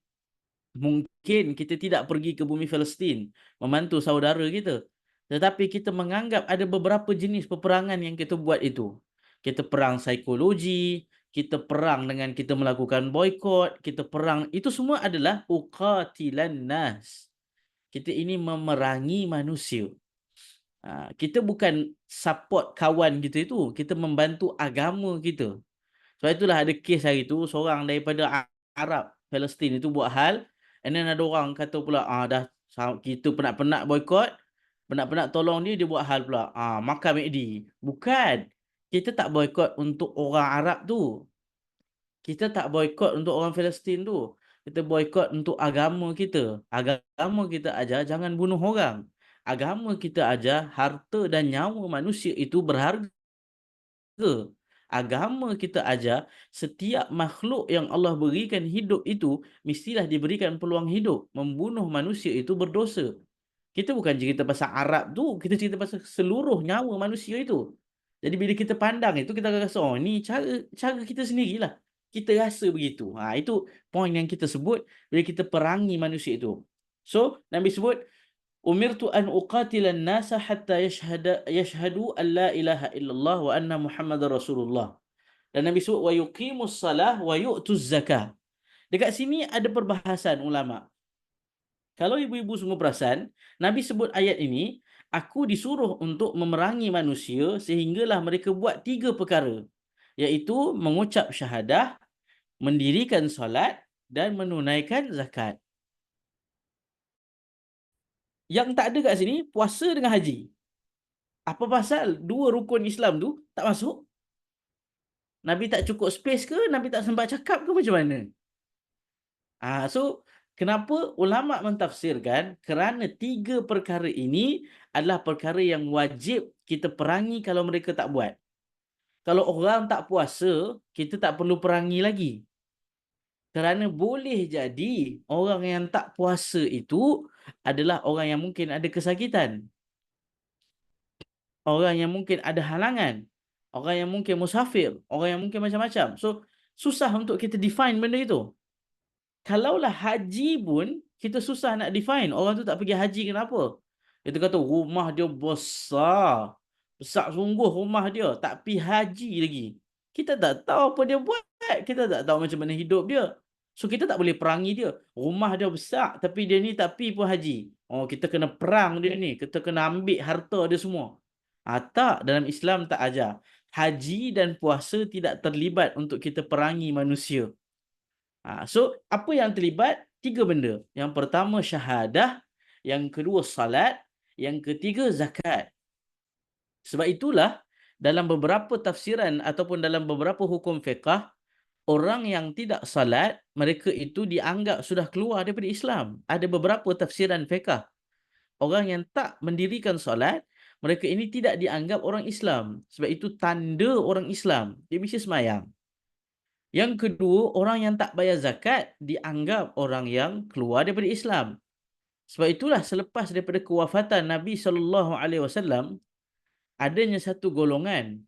mungkin kita tidak pergi ke bumi Palestin membantu saudara kita, tetapi kita menganggap ada beberapa jenis peperangan yang kita buat itu. Kita perang psikologi, kita perang dengan kita melakukan boikot, kita perang, itu semua adalah uqatilan nas. Kita ini memerangi manusia. Kita bukan support kawan kita itu, kita membantu agama kita. Sebab itulah ada kes hari tu, seorang daripada Arab Palestin itu buat hal, and then ada orang kata pula, dah kita penat-penat boikot, penat-penat tolong dia buat hal pula, makan McD. Bukan. Kita tak boikot untuk orang Arab tu. Kita tak boikot untuk orang Palestin tu. Kita boikot untuk agama kita. Agama kita ajar jangan bunuh orang. Agama kita ajar harta dan nyawa manusia itu berharga. Agama kita ajar setiap makhluk yang Allah berikan hidup itu mestilah diberikan peluang hidup. Membunuh manusia itu berdosa. Kita bukan cerita pasal Arab tu, kita cerita pasal seluruh nyawa manusia itu. Jadi bila kita pandang itu, kita akan rasa, ni cara kita sendirilah. Kita rasa begitu. Itu poin yang kita sebut bila kita perangi manusia itu. So, Nabi sebut, umirtu an uqatilan nasa hatta yashhadu an la ilaha illallah wa anna Muhammadar Rasulullah. Dan Nabi sebut wa yuqimus salah wa yu'tuz zakah. Dekat sini ada perbahasan ulama. Kalau ibu-ibu semua perasan, Nabi sebut ayat ini, aku disuruh untuk memerangi manusia sehinggalah mereka buat 3 perkara, iaitu mengucap syahadah, mendirikan solat dan menunaikan zakat. Yang tak ada kat sini, puasa dengan haji. Apa pasal 2 rukun Islam tu tak masuk? Nabi tak cukup space ke? Nabi tak sempat cakap ke macam mana? So, kenapa ulama mentafsirkan? Kerana 3 perkara ini adalah perkara yang wajib kita perangi kalau mereka tak buat. Kalau orang tak puasa, kita tak perlu perangi lagi. Kerana boleh jadi orang yang tak puasa itu adalah orang yang mungkin ada kesakitan. Orang yang mungkin ada halangan. Orang yang mungkin musafir. Orang yang mungkin macam-macam. So, susah untuk kita define benda itu. Kalaulah haji pun kita susah nak define. Orang tu tak pergi haji kenapa? Kita kata rumah dia besar. Besar sungguh rumah dia. Tak pergi haji lagi. Kita tak tahu apa dia buat. Kita tak tahu macam mana hidup dia. So kita tak boleh perangi dia. Rumah dia besar tapi dia ni tak pergi pun haji. Oh, kita kena perang dia ni. Kita kena ambil harta dia semua. Tak, dalam Islam tak ajar. Haji dan puasa tidak terlibat untuk kita perangi manusia. So, apa yang terlibat? 3 benda. Yang pertama syahadah, yang kedua salat, yang ketiga zakat. Sebab itulah dalam beberapa tafsiran ataupun dalam beberapa hukum fiqah, orang yang tidak salat, mereka itu dianggap sudah keluar daripada Islam. Ada beberapa tafsiran fiqah. Orang yang tak mendirikan salat, mereka ini tidak dianggap orang Islam. Sebab itu tanda orang Islam. Dia mesti semayang. Yang kedua, orang yang tak bayar zakat dianggap orang yang keluar daripada Islam. Sebab itulah selepas daripada kewafatan Nabi SAW, adanya satu golongan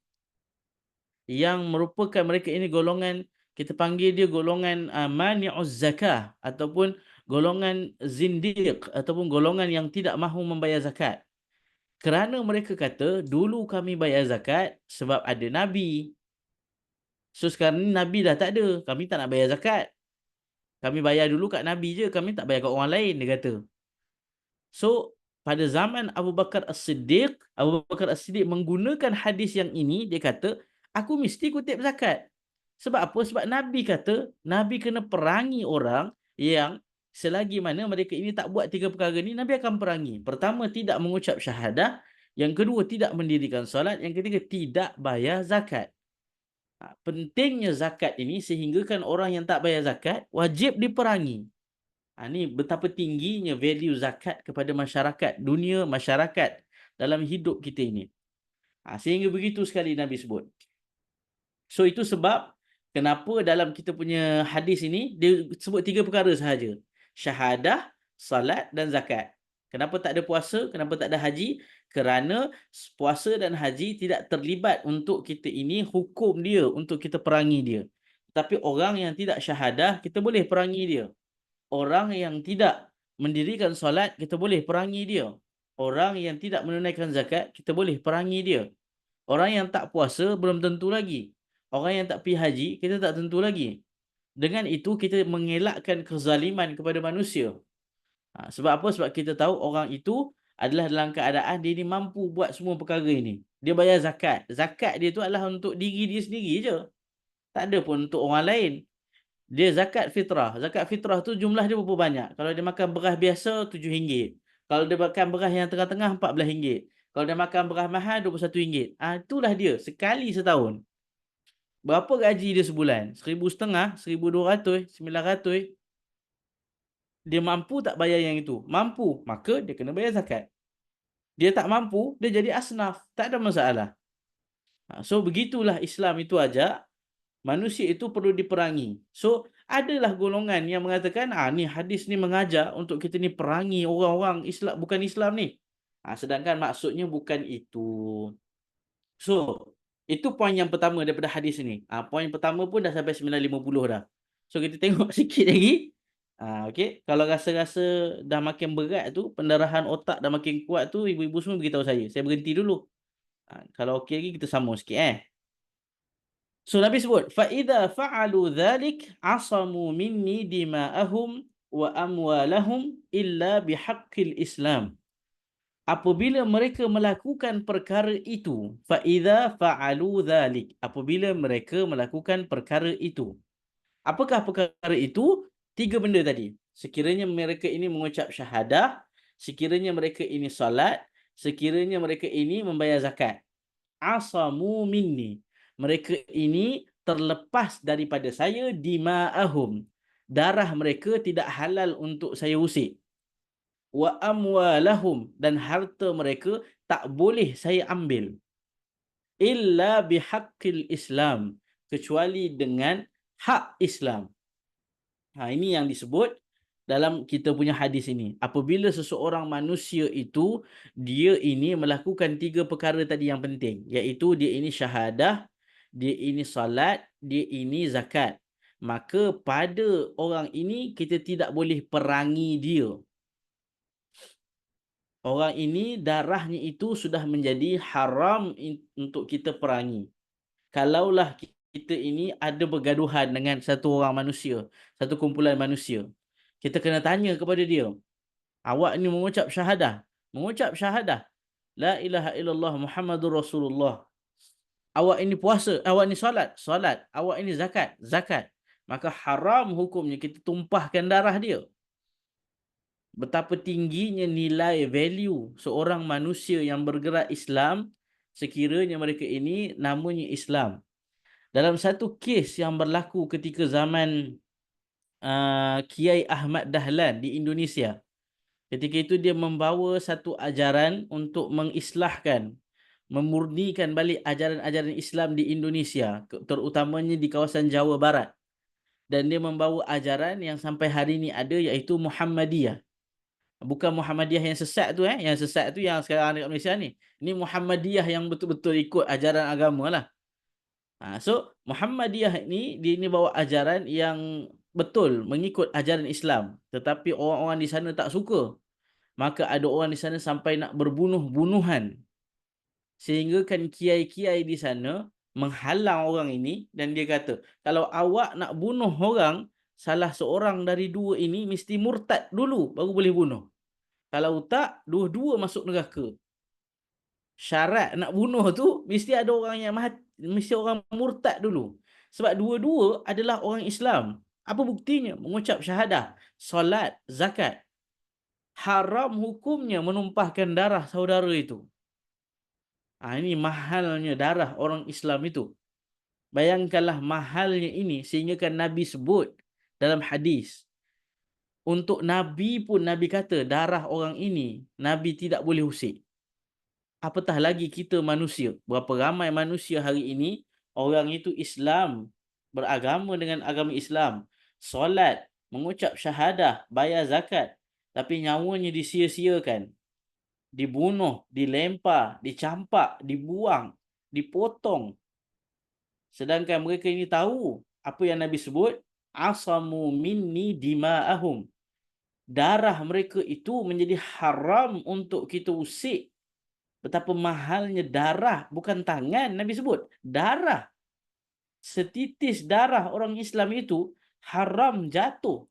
yang merupakan mereka ini golongan, kita panggil dia golongan mani'uz zakah ataupun golongan zindiq ataupun golongan yang tidak mahu membayar zakat. Kerana mereka kata, dulu kami bayar zakat sebab ada Nabi. So sekarang ni Nabi dah tak ada, kami tak nak bayar zakat. Kami bayar dulu kat Nabi je, kami tak bayar kat orang lain, dia kata. So, pada zaman Abu Bakar As-Siddiq menggunakan hadis yang ini, dia kata, aku mesti kutip zakat. Sebab apa? Sebab Nabi kata, Nabi kena perangi orang yang selagi mana mereka ini tak buat 3 perkara ni, Nabi akan perangi. Pertama, tidak mengucap syahadah. Yang kedua, tidak mendirikan solat. Yang ketiga, tidak bayar zakat. Pentingnya zakat ini sehinggakan orang yang tak bayar zakat wajib diperangi. Ini betapa tingginya value zakat kepada masyarakat dunia, masyarakat dalam hidup kita ini. Sehingga begitu sekali Nabi sebut. So itu sebab kenapa dalam kita punya hadis ini dia sebut 3 perkara sahaja. Syahadah, salat dan zakat. Kenapa tak ada puasa? Kenapa tak ada haji? Kerana puasa dan haji tidak terlibat untuk kita ini hukum dia, untuk kita perangi dia. Tapi orang yang tidak syahadah, kita boleh perangi dia. Orang yang tidak mendirikan solat, kita boleh perangi dia. Orang yang tidak menunaikan zakat, kita boleh perangi dia. Orang yang tak puasa, belum tentu lagi. Orang yang tak pergi haji, kita tak tentu lagi. Dengan itu, kita mengelakkan kezaliman kepada manusia. Sebab apa? Sebab kita tahu orang itu adalah dalam keadaan dia ni mampu buat semua perkara ini. Dia bayar zakat. Zakat dia tu adalah untuk diri dia sendiri je. Tak ada pun untuk orang lain. Dia zakat fitrah. Zakat fitrah tu jumlah dia berapa banyak? Kalau dia makan beras biasa, RM7. Kalau dia makan beras yang tengah-tengah, RM14. Kalau dia makan beras mahal, RM21. Itulah dia. Sekali setahun. Berapa gaji dia sebulan? RM1,500, RM1,200, RM900. Dia mampu tak bayar yang itu? Mampu. Maka dia kena bayar zakat. Dia tak mampu, dia jadi asnaf. Tak ada masalah. So, begitulah Islam itu ajak. Manusia itu perlu diperangi. So, adalah golongan yang mengatakan, ni hadis ni mengajar untuk kita ni perangi orang-orang Islam, bukan Islam ni. Sedangkan maksudnya bukan itu. So, itu poin yang pertama daripada hadis ni. Poin pertama pun dah sampai 9.50 dah. So, kita tengok sikit lagi. Okey, kalau rasa-rasa dah makin berat tu, pendarahan otak dah makin kuat tu, ibu-ibu semua beritahu saya. Saya berhenti dulu. Kalau okey lagi kita sambung sikit So Nabi sebut, fa idza fa'alu dzalik asamu minni dima'ahum wa amwalahum illa bihaqqil Islam. Apabila mereka melakukan perkara itu, fa idza fa'alu dzalik. Apabila mereka melakukan perkara itu. Apakah perkara itu? 3 benda tadi. Sekiranya mereka ini mengucap syahadah, sekiranya mereka ini salat, sekiranya mereka ini membayar zakat. Asamu minni. Mereka ini terlepas daripada saya dima'ahum. Darah mereka tidak halal untuk saya usik. Wa amwalahum. Dan harta mereka tak boleh saya ambil. Illa bihaqqil Islam. Kecuali dengan hak Islam. Ini yang disebut dalam kita punya hadis ini. Apabila seseorang manusia itu, dia ini melakukan 3 perkara tadi yang penting. Iaitu dia ini syahadah, dia ini salat, dia ini zakat. maka pada orang ini kita tidak boleh perangi dia. Orang ini darahnya itu sudah menjadi haram untuk kita perangi. Kalaulah kita ini ada bergaduhan dengan satu orang manusia, satu kumpulan manusia, kita kena tanya kepada dia, awak ni mengucap syahadah, la ilaha illallah Muhammadur Rasulullah. Awak ini puasa, awak ini solat, awak ini zakat. Maka haram hukumnya kita tumpahkan darah dia. Betapa tingginya nilai value seorang manusia yang bergerak Islam sekiranya mereka ini namanya Islam. Dalam satu kes yang berlaku ketika zaman Kiai Ahmad Dahlan di Indonesia. Ketika itu dia membawa satu ajaran untuk mengislahkan, memurnikan balik ajaran-ajaran Islam di Indonesia, terutamanya di kawasan Jawa Barat. Dan dia membawa ajaran yang sampai hari ini ada, iaitu Muhammadiyah. Bukan Muhammadiyah yang sesat tu, yang sesat tu yang sekarang ada kat Malaysia ni. Ini Muhammadiyah yang betul-betul ikut ajaran agama lah. So Muhammadiyah ni, dia ni bawa ajaran yang betul mengikut ajaran Islam, tetapi orang-orang di sana tak suka. Maka ada orang di sana sampai nak berbunuh-bunuhan, sehingga kan kiai-kiai di sana menghalang orang ini, dan dia kata, kalau awak nak bunuh orang, salah seorang dari dua ini mesti murtad dulu baru boleh bunuh. Kalau tak, dua-dua masuk neraka. Syarat nak bunuh tu mesti ada orang yang mesti orang murtad dulu. Sebab dua-dua adalah orang Islam. Apa buktinya? Mengucap syahadah, solat, zakat. Haram hukumnya menumpahkan darah saudara itu. Ini mahalnya darah orang Islam itu. Bayangkanlah mahalnya ini, sehingga kan Nabi sebut dalam hadis. Untuk Nabi pun Nabi kata darah orang ini Nabi tidak boleh usik. Apatah lagi kita manusia. Berapa ramai manusia hari ini, orang itu Islam, beragama dengan agama Islam, solat, mengucap syahadah, bayar zakat, tapi nyawanya disia-siakan, dibunuh, dilempar, dicampak, dibuang, dipotong. Sedangkan mereka ini tahu apa yang Nabi sebut, asamu minni dima'ahum. Darah mereka itu menjadi haram untuk kita usik. Betapa mahalnya darah, bukan tangan Nabi sebut, darah. Setitis darah orang Islam itu haram jatuh.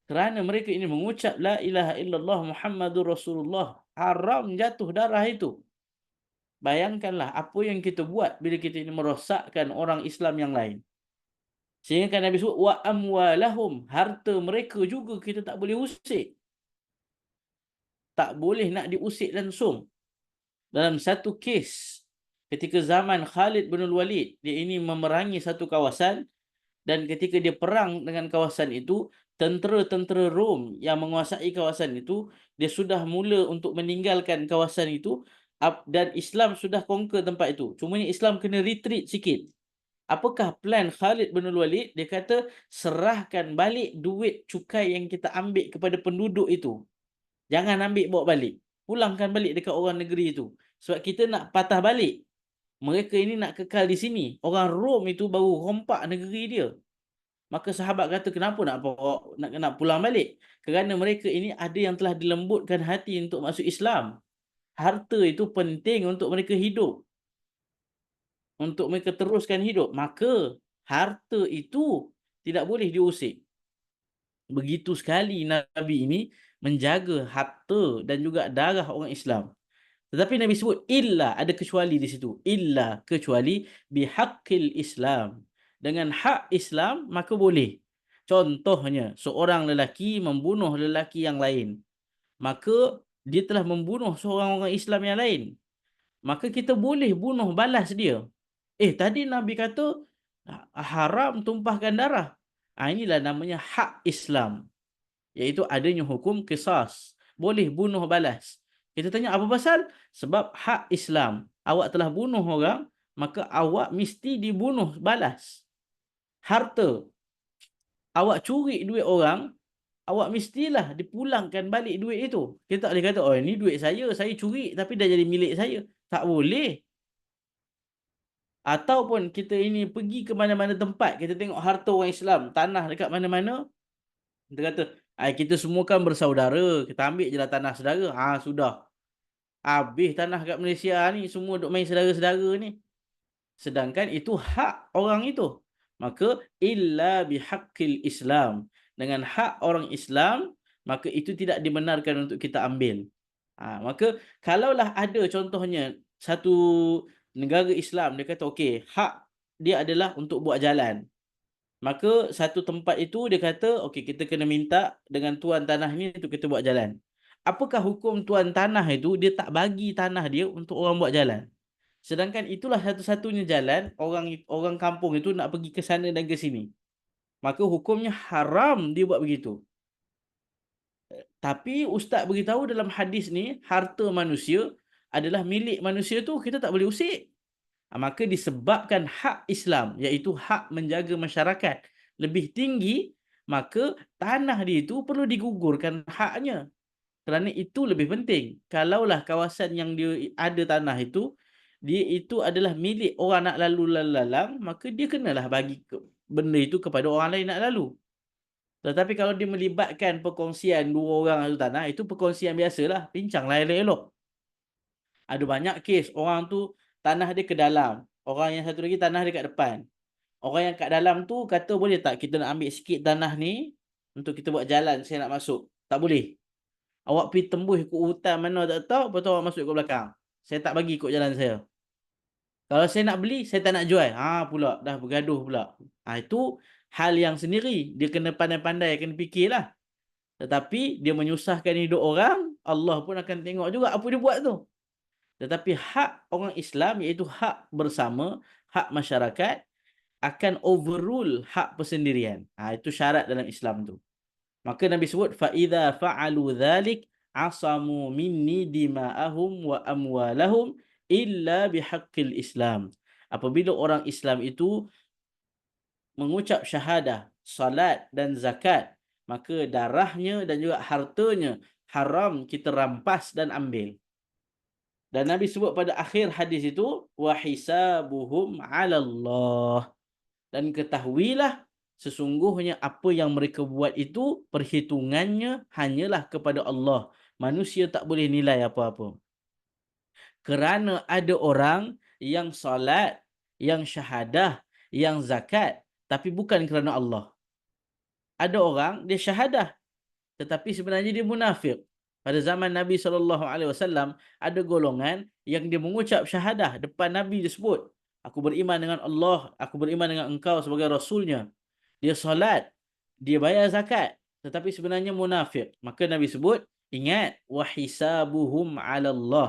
Kerana mereka ini mengucap la ilaha illallah Muhammadur Rasulullah, haram jatuh darah itu. Bayangkanlah apa yang kita buat bila kita ini merosakkan orang Islam yang lain. Sehingga kan Nabi sebut wa amwalahum, harta mereka juga kita tak boleh usik. Tak boleh nak diusik langsung. Dalam satu kes ketika zaman Khalid bin Walid, dia ini memerangi satu kawasan, dan ketika dia perang dengan kawasan itu, tentera-tentera Rom yang menguasai kawasan itu, dia sudah mula untuk meninggalkan kawasan itu, dan Islam sudah conquer tempat itu. Cuma Islam kena retreat sikit. Apakah plan Khalid bin Walid? Dia kata, serahkan balik duit cukai yang kita ambil kepada penduduk itu. Jangan ambil bawa balik. Pulangkan balik dekat orang negeri itu. Sebab kita nak patah balik. Mereka ini nak kekal di sini. Orang Rom itu baru rompak negeri dia. Maka sahabat kata, kenapa nak pulang balik? Kerana mereka ini ada yang telah dilembutkan hati untuk masuk Islam. Harta itu penting untuk mereka hidup. Untuk mereka teruskan hidup. Maka harta itu tidak boleh diusik. Begitu sekali Nabi ini menjaga harta dan juga darah orang Islam. Tetapi Nabi sebut illa, ada kecuali di situ. Illa, kecuali bihaqqil Islam. Dengan hak Islam maka boleh. Contohnya, seorang lelaki membunuh lelaki yang lain. Maka dia telah membunuh seorang orang Islam yang lain. Maka kita boleh bunuh balas dia. Tadi Nabi kata haram tumpahkan darah. Inilah namanya hak Islam. Iaitu adanya hukum qisas. Boleh bunuh balas. Kita tanya apa pasal? Sebab hak Islam. Awak telah bunuh orang, maka awak mesti dibunuh balas. Harta. Awak curi duit orang, awak mestilah dipulangkan balik duit itu. Kita tak boleh kata, ini duit saya curi tapi dah jadi milik saya. Tak boleh. Ataupun kita ini pergi ke mana-mana tempat, kita tengok harta orang Islam, tanah dekat mana-mana, kita kata, kita semua kan bersaudara, kita ambil je lah tanah saudara. Sudah. Habis tanah kat Malaysia ni, semua duk main saudara-saudara ni. Sedangkan itu hak orang itu. Maka illa bihaqqil Islam. Dengan hak orang Islam, maka itu tidak dibenarkan untuk kita ambil. Maka kalaulah ada contohnya satu negara Islam, dia kata okey, hak dia adalah untuk buat jalan. Maka satu tempat itu dia kata okey, kita kena minta dengan tuan tanah ni untuk kita buat jalan. Apakah hukum tuan tanah itu dia tak bagi tanah dia untuk orang buat jalan? Sedangkan itulah satu-satunya jalan orang kampung itu nak pergi ke sana dan ke sini. Maka hukumnya haram dia buat begitu. Tapi ustaz beritahu dalam hadis ni, harta manusia adalah milik manusia tu, kita tak boleh usik. Maka disebabkan hak Islam, iaitu hak menjaga masyarakat lebih tinggi, maka tanah dia itu perlu digugurkan haknya. Kerana itu lebih penting. Kalaulah kawasan yang dia ada tanah itu, dia itu adalah milik orang nak lalu lalang, maka dia kenalah bagi benda itu kepada orang lain nak lalu. Tetapi kalau dia melibatkan perkongsian dua orang satu tanah, itu perkongsian biasalah, bincanglah elok-elok. Ada banyak kes orang tu tanah dia ke dalam, orang yang satu lagi tanah dia kat depan. Orang yang kat dalam tu kata, boleh tak kita nak ambil sikit tanah ni untuk kita buat jalan, saya nak masuk. Tak boleh. Awak pergi tembus ikut hutan mana tak tahu, lepas tu awak masuk ikut belakang. Saya tak bagi ikut jalan saya. Kalau saya nak beli, saya tak nak jual. Pula dah bergaduh pula. Itu hal yang sendiri. Dia kena pandai-pandai, kena fikirlah. Tetapi dia menyusahkan hidup orang, Allah pun akan tengok juga apa dia buat tu. Tetapi hak orang Islam, iaitu hak bersama, hak masyarakat, akan overrule hak persendirian. Itu syarat dalam Islam tu. Maka Nabi sebut, فَإِذَا فَعَلُوا ذَلِكَ عَصَمُوا مِنِّي دِمَاءَهُمْ وَأَمْوَالَهُمْ إِلَّا بِحَقِّ الْإِسْلَامِ. Apabila orang Islam itu mengucap syahadah, salat dan zakat, maka darahnya dan juga hartanya haram kita rampas dan ambil. Dan Nabi sebut pada akhir hadis itu, وَحِسَابُهُمْ عَلَى اللَّهِ. Dan ketahuilah, sesungguhnya apa yang mereka buat itu, perhitungannya hanyalah kepada Allah. Manusia tak boleh nilai apa-apa. Kerana ada orang yang salat, yang syahadah, yang zakat, tapi bukan kerana Allah. Ada orang, dia syahadah, tetapi sebenarnya dia munafik. Pada zaman Nabi SAW, ada golongan yang dia mengucap syahadah. Depan Nabi dia sebut, aku beriman dengan Allah, aku beriman dengan engkau sebagai Rasulnya. Dia solat, dia bayar zakat, tetapi sebenarnya munafik. Maka Nabi sebut, ingat, wahisabuhum 'ala Allah.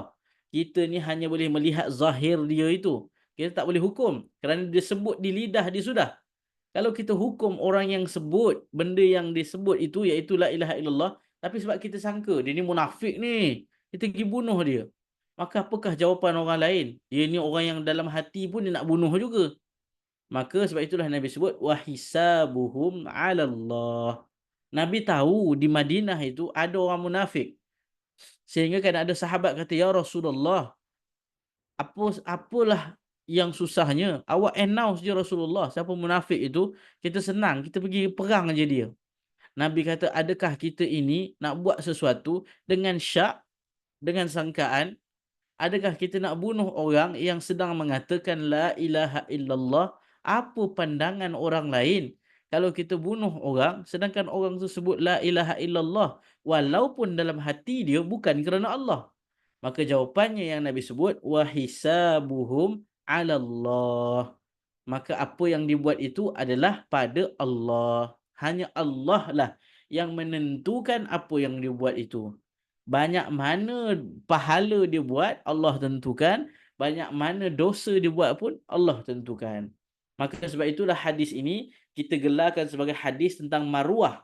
Kita ni hanya boleh melihat zahir dia itu. Kita tak boleh hukum kerana dia sebut di lidah dia sudah. Kalau kita hukum orang yang sebut benda yang disebut itu, iaitu la ilaha illallah, tapi sebab kita sangka dia ni munafik ni, kita pergi bunuh dia. Maka apakah jawapan orang lain? Dia ni orang yang dalam hati pun dia nak bunuh juga. Maka sebab itulah Nabi sebut wahisabuhum 'ala Allah. Nabi tahu di Madinah itu ada orang munafik. Sehingga kan ada sahabat kata, ya Rasulullah, apalah yang susahnya? Awak announce je Rasulullah, siapa munafik itu, kita senang, kita pergi perang aja dia. Nabi kata, adakah kita ini nak buat sesuatu dengan syak, dengan sangkaan? Adakah kita nak bunuh orang yang sedang mengatakan la ilaha illallah? Apa pandangan orang lain kalau kita bunuh orang sedangkan orang tersebut la ilaha illallah, walaupun dalam hati dia bukan kerana Allah? Maka jawapannya yang Nabi sebut, wahisabuhum 'ala Allah. Maka apa yang dibuat itu adalah pada Allah. Hanya Allah lah yang menentukan apa yang dia buat itu. Banyak mana pahala dia buat, Allah tentukan. Banyak mana dosa dia buat pun, Allah tentukan. Maka sebab itulah hadis ini kita gelarkan sebagai hadis tentang maruah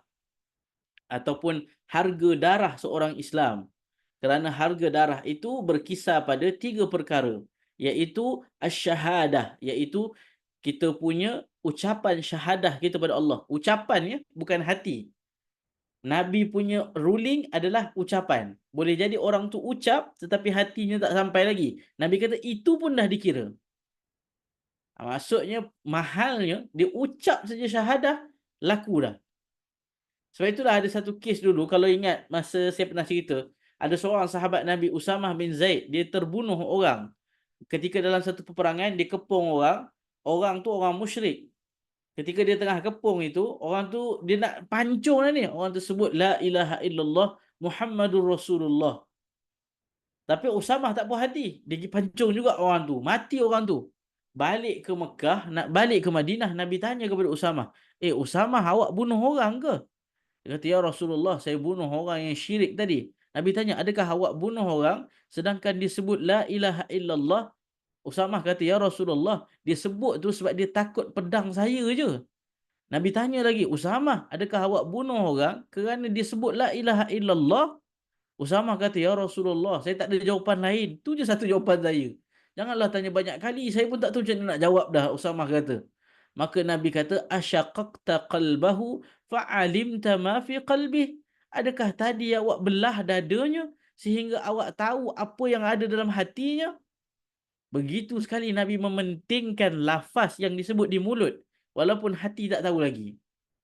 ataupun harga darah seorang Islam. Kerana harga darah itu berkisar pada 3 perkara, iaitu asy-syahadah, iaitu kita punya ucapan syahadah kita pada Allah. Ucapan ya, bukan hati. Nabi punya ruling adalah ucapan. Boleh jadi orang tu ucap tetapi hatinya tak sampai lagi. Nabi kata itu pun dah dikira. Maksudnya mahalnya dia ucap saja syahadah laku dah. Sebab itulah ada satu kes dulu, kalau ingat masa saya pernah cerita, ada seorang sahabat Nabi Usamah bin Zaid, dia terbunuh orang. Ketika dalam satu peperangan dia kepung orang tu orang musyrik. Ketika dia tengah kepung itu, orang tu dia nak pancung dah ni. Orang tersebut la ilaha illallah Muhammadur Rasulullah. Tapi Usamah tak puas hati. Dia pergi pancung juga orang tu. Mati orang tu. Balik ke Mekah, nak balik ke Madinah, Nabi tanya kepada Usamah, Usamah, awak bunuh orang ke? Dia kata, ya Rasulullah, saya bunuh orang yang syirik tadi. Nabi tanya, adakah awak bunuh orang sedangkan disebut la ilaha illallah? Usamah kata, ya Rasulullah, dia sebut tu sebab dia takut pedang saya je. Nabi tanya lagi, Usamah, adakah awak bunuh orang kerana dia sebut la ilaha illallah? Usamah kata, ya Rasulullah, saya tak ada jawapan lain. Tu je satu jawapan saya. Janganlah tanya banyak kali, saya pun tak tahu macam mana nak jawab dah, Usamah kata. Maka Nabi kata, asyaqaqta qalbahu fa'alimta ma fi qalbih. Adakah tadi awak belah dadanya sehingga awak tahu apa yang ada dalam hatinya? Begitu sekali Nabi mementingkan lafaz yang disebut di mulut walaupun hati tak tahu lagi.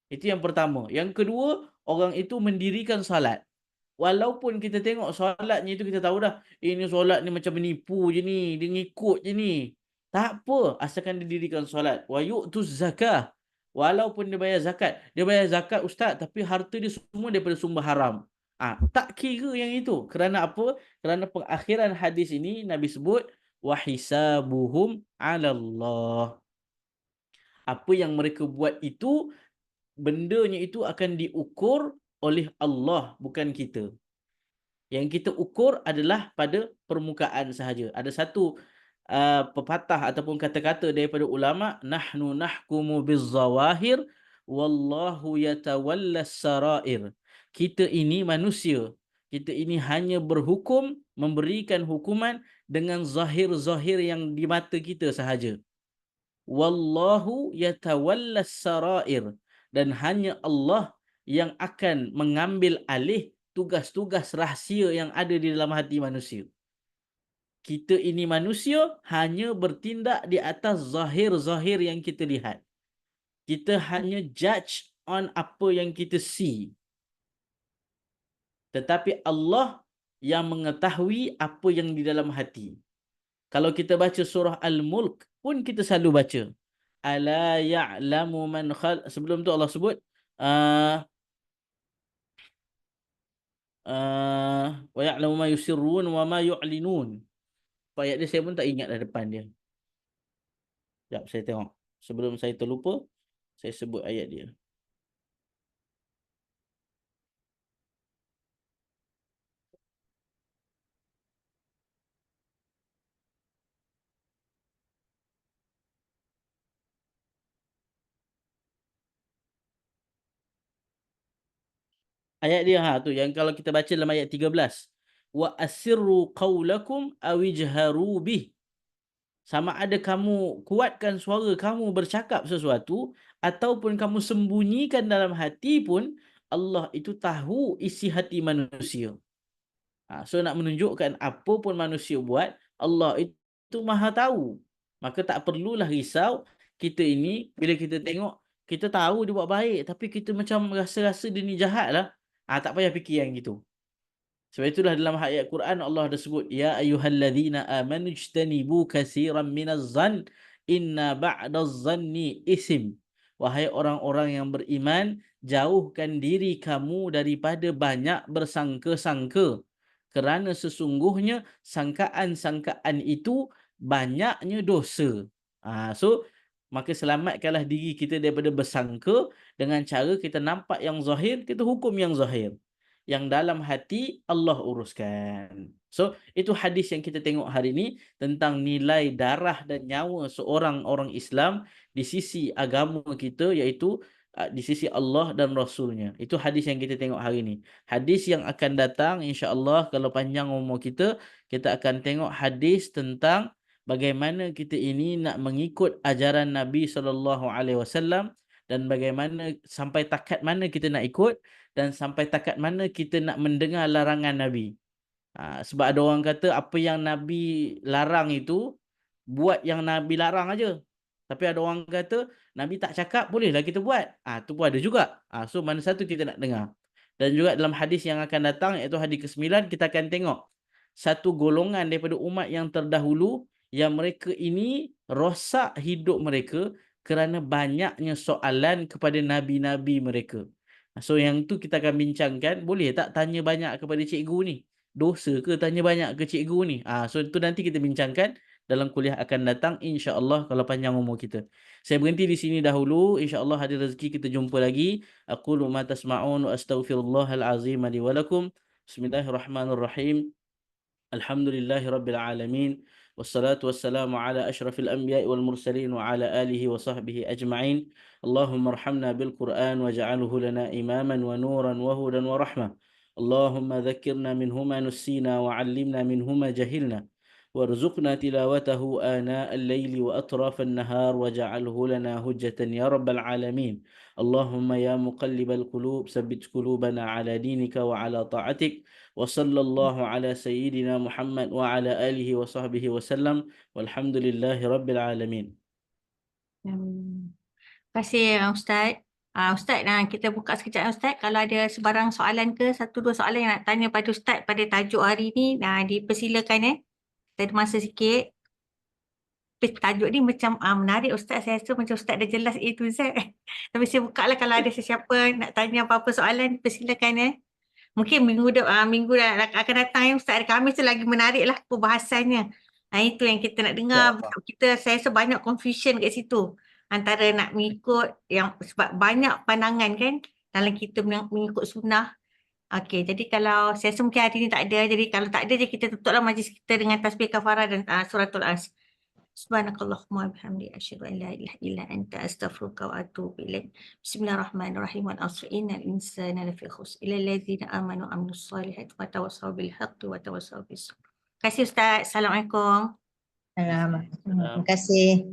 Itu yang pertama. Yang kedua, orang itu mendirikan salat. Walaupun kita tengok solatnya itu kita tahu dah, ini solat ni macam menipu je ni, dia ngikut je ni. Tak apa, asalkan dia dirikan solat. Wa yu'tuz zakah. Walaupun dia bayar zakat. Dia bayar zakat ustaz, tapi harta dia semua daripada sumber haram. Tak kira yang itu. Kerana apa? Kerana pengakhiran hadis ini Nabi sebut wa hisabuhum 'ala Allah. Apa yang mereka buat itu, bendanya itu akan diukur oleh Allah, bukan kita. Yang kita ukur adalah pada permukaan sahaja. Ada satu pepatah ataupun kata-kata daripada ulama, nahnu nahkumu bizzawahir wallahu yatawallas sarair. Kita ini manusia. Kita ini hanya berhukum, memberikan hukuman dengan zahir-zahir yang di mata kita sahaja. Wallahu yatawallas sarair, dan hanya Allah yang akan mengambil alih tugas-tugas rahsia yang ada di dalam hati manusia. Kita ini manusia hanya bertindak di atas zahir-zahir yang kita lihat. Kita hanya judge on apa yang kita see. Tetapi Allah yang mengetahui apa yang di dalam hati. Kalau kita baca surah Al-Mulk pun kita selalu baca. Ala ya'lamu man sebelum tu Allah sebut wa ya'lamu ma yusirrun wa ma yu'linun. Ayat dia saya pun tak ingat dah depan dia. Sekejap saya tengok. Sebelum saya terlupa, saya sebut ayat dia. Ayat dia tu yang kalau kita baca dalam ayat 13. Wa asirru qawlakum awijharu bih. Sama ada kamu kuatkan suara kamu bercakap sesuatu ataupun kamu sembunyikan dalam hati pun, Allah itu tahu isi hati manusia. So nak menunjukkan apa pun manusia buat, Allah itu maha tahu. Maka tak perlulah risau. Kita ini bila kita tengok, kita tahu dia buat baik tapi kita macam rasa-rasa dia ni jahat lah. Tak payah fikir yang gitu. Sebab itulah dalam ayat Quran Allah ada sebut, ya ayyuhallazina amanu ijtanibu katsiran minaz zan inna ba'daz zanni isim. Wahai orang-orang yang beriman, jauhkan diri kamu daripada banyak bersangka-sangka, kerana sesungguhnya sangkaan-sangkaan itu banyaknya dosa. So maka selamatkanlah diri kita daripada bersangka dengan cara kita nampak yang zahir, kita hukum yang zahir. Yang dalam hati Allah uruskan. So itu hadis yang kita tengok hari ini tentang nilai darah dan nyawa seorang orang Islam di sisi agama kita, iaitu di sisi Allah dan Rasulnya. Itu hadis yang kita tengok hari ini. Hadis yang akan datang insya-Allah kalau panjang umur kita, kita akan tengok hadis tentang bagaimana kita ini nak mengikut ajaran Nabi SAW dan bagaimana sampai takat mana kita nak ikut dan sampai takat mana kita nak mendengar larangan Nabi. Sebab ada orang kata apa yang Nabi larang itu, buat yang Nabi larang aja. Tapi ada orang kata Nabi tak cakap, bolehlah kita buat. Tu pun ada juga. So mana satu kita nak dengar. Dan juga dalam hadis yang akan datang, iaitu hadis ke-9, kita akan tengok satu golongan daripada umat yang terdahulu yang mereka ini rosak hidup mereka kerana banyaknya soalan kepada nabi-nabi mereka. So yang tu kita akan bincangkan, boleh tak tanya banyak kepada cikgu ni? Dosa ke tanya banyak ke cikgu ni? So itu nanti kita bincangkan dalam kuliah akan datang, insya-Allah, kalau panjang umur kita. Saya berhenti di sini dahulu, insya-Allah ada rezeki kita jumpa lagi. Aqulu ma tasma'un wa astaghfirullahal azim li wa lakum. Bismillahirrahmanirrahim. Alhamdulillahi rabbil alamin. Wassalatu wassalamu ala asyrafil anbiya'i wal mursalin wa ala alihi wa sahbihi ajma'in. Allahumma arhamna bil Qur'an waj'alhu lana imaman wa nuran wa hudan wa rahmah. Allahumma dhakkirna minhu ma nussina wa 'allimna minhu ma jahilna. وارزقنا تلاوته آناء الليل وأطراف النهار واجعله لنا هجة يا رب العالمين. اللهم يا مقلب القلوب ثبت قلوبنا على دينك وعلى طاعتك. وصلى الله على سيدنا محمد وعلى آله وصحبه وسلم والحمد لله رب العالمين. Terima kasih Ustaz. Ustaz, kita buka sekejap Ustaz. Kalau ada sebarang soalan ke, satu dua soalan yang nak tanya pada Ustaz pada tajuk hari ni, dipersilakan Kita ada masa sikit. Tajuk ni macam menarik Ustaz. Saya rasa macam Ustaz dah jelas A to Z. Tapi saya buka lah kalau ada sesiapa nak tanya apa-apa soalan, persilakan Mungkin minggu dah akan datang Ustaz hari Khamis tu lagi menarik lah pembahasannya. Itu yang kita nak dengar. Saya rasa banyak confusion kat situ. Antara nak mengikut sebab banyak pandangan kan dalam kita mengikut sunnah. Okey, jadi kalau saya rasa mungkin hari ni tak ada. Jadi kalau tak ada je kita tutuplah majlis kita dengan tasbih kafarah dan suratul As. Subhanakallahumma bihamdika asyhadu an la ilaha illa anta astaghfiruka wa atubu ilaik. Bismillahirrahmanirrahim. Wal 'asri innal insana lafi khusr illa allazina amanu wa 'amilus solihati wa tawassaw bil haqqi wa tawassaw bis sabr. Terima kasih Ustaz. Assalamualaikum. Terima kasih.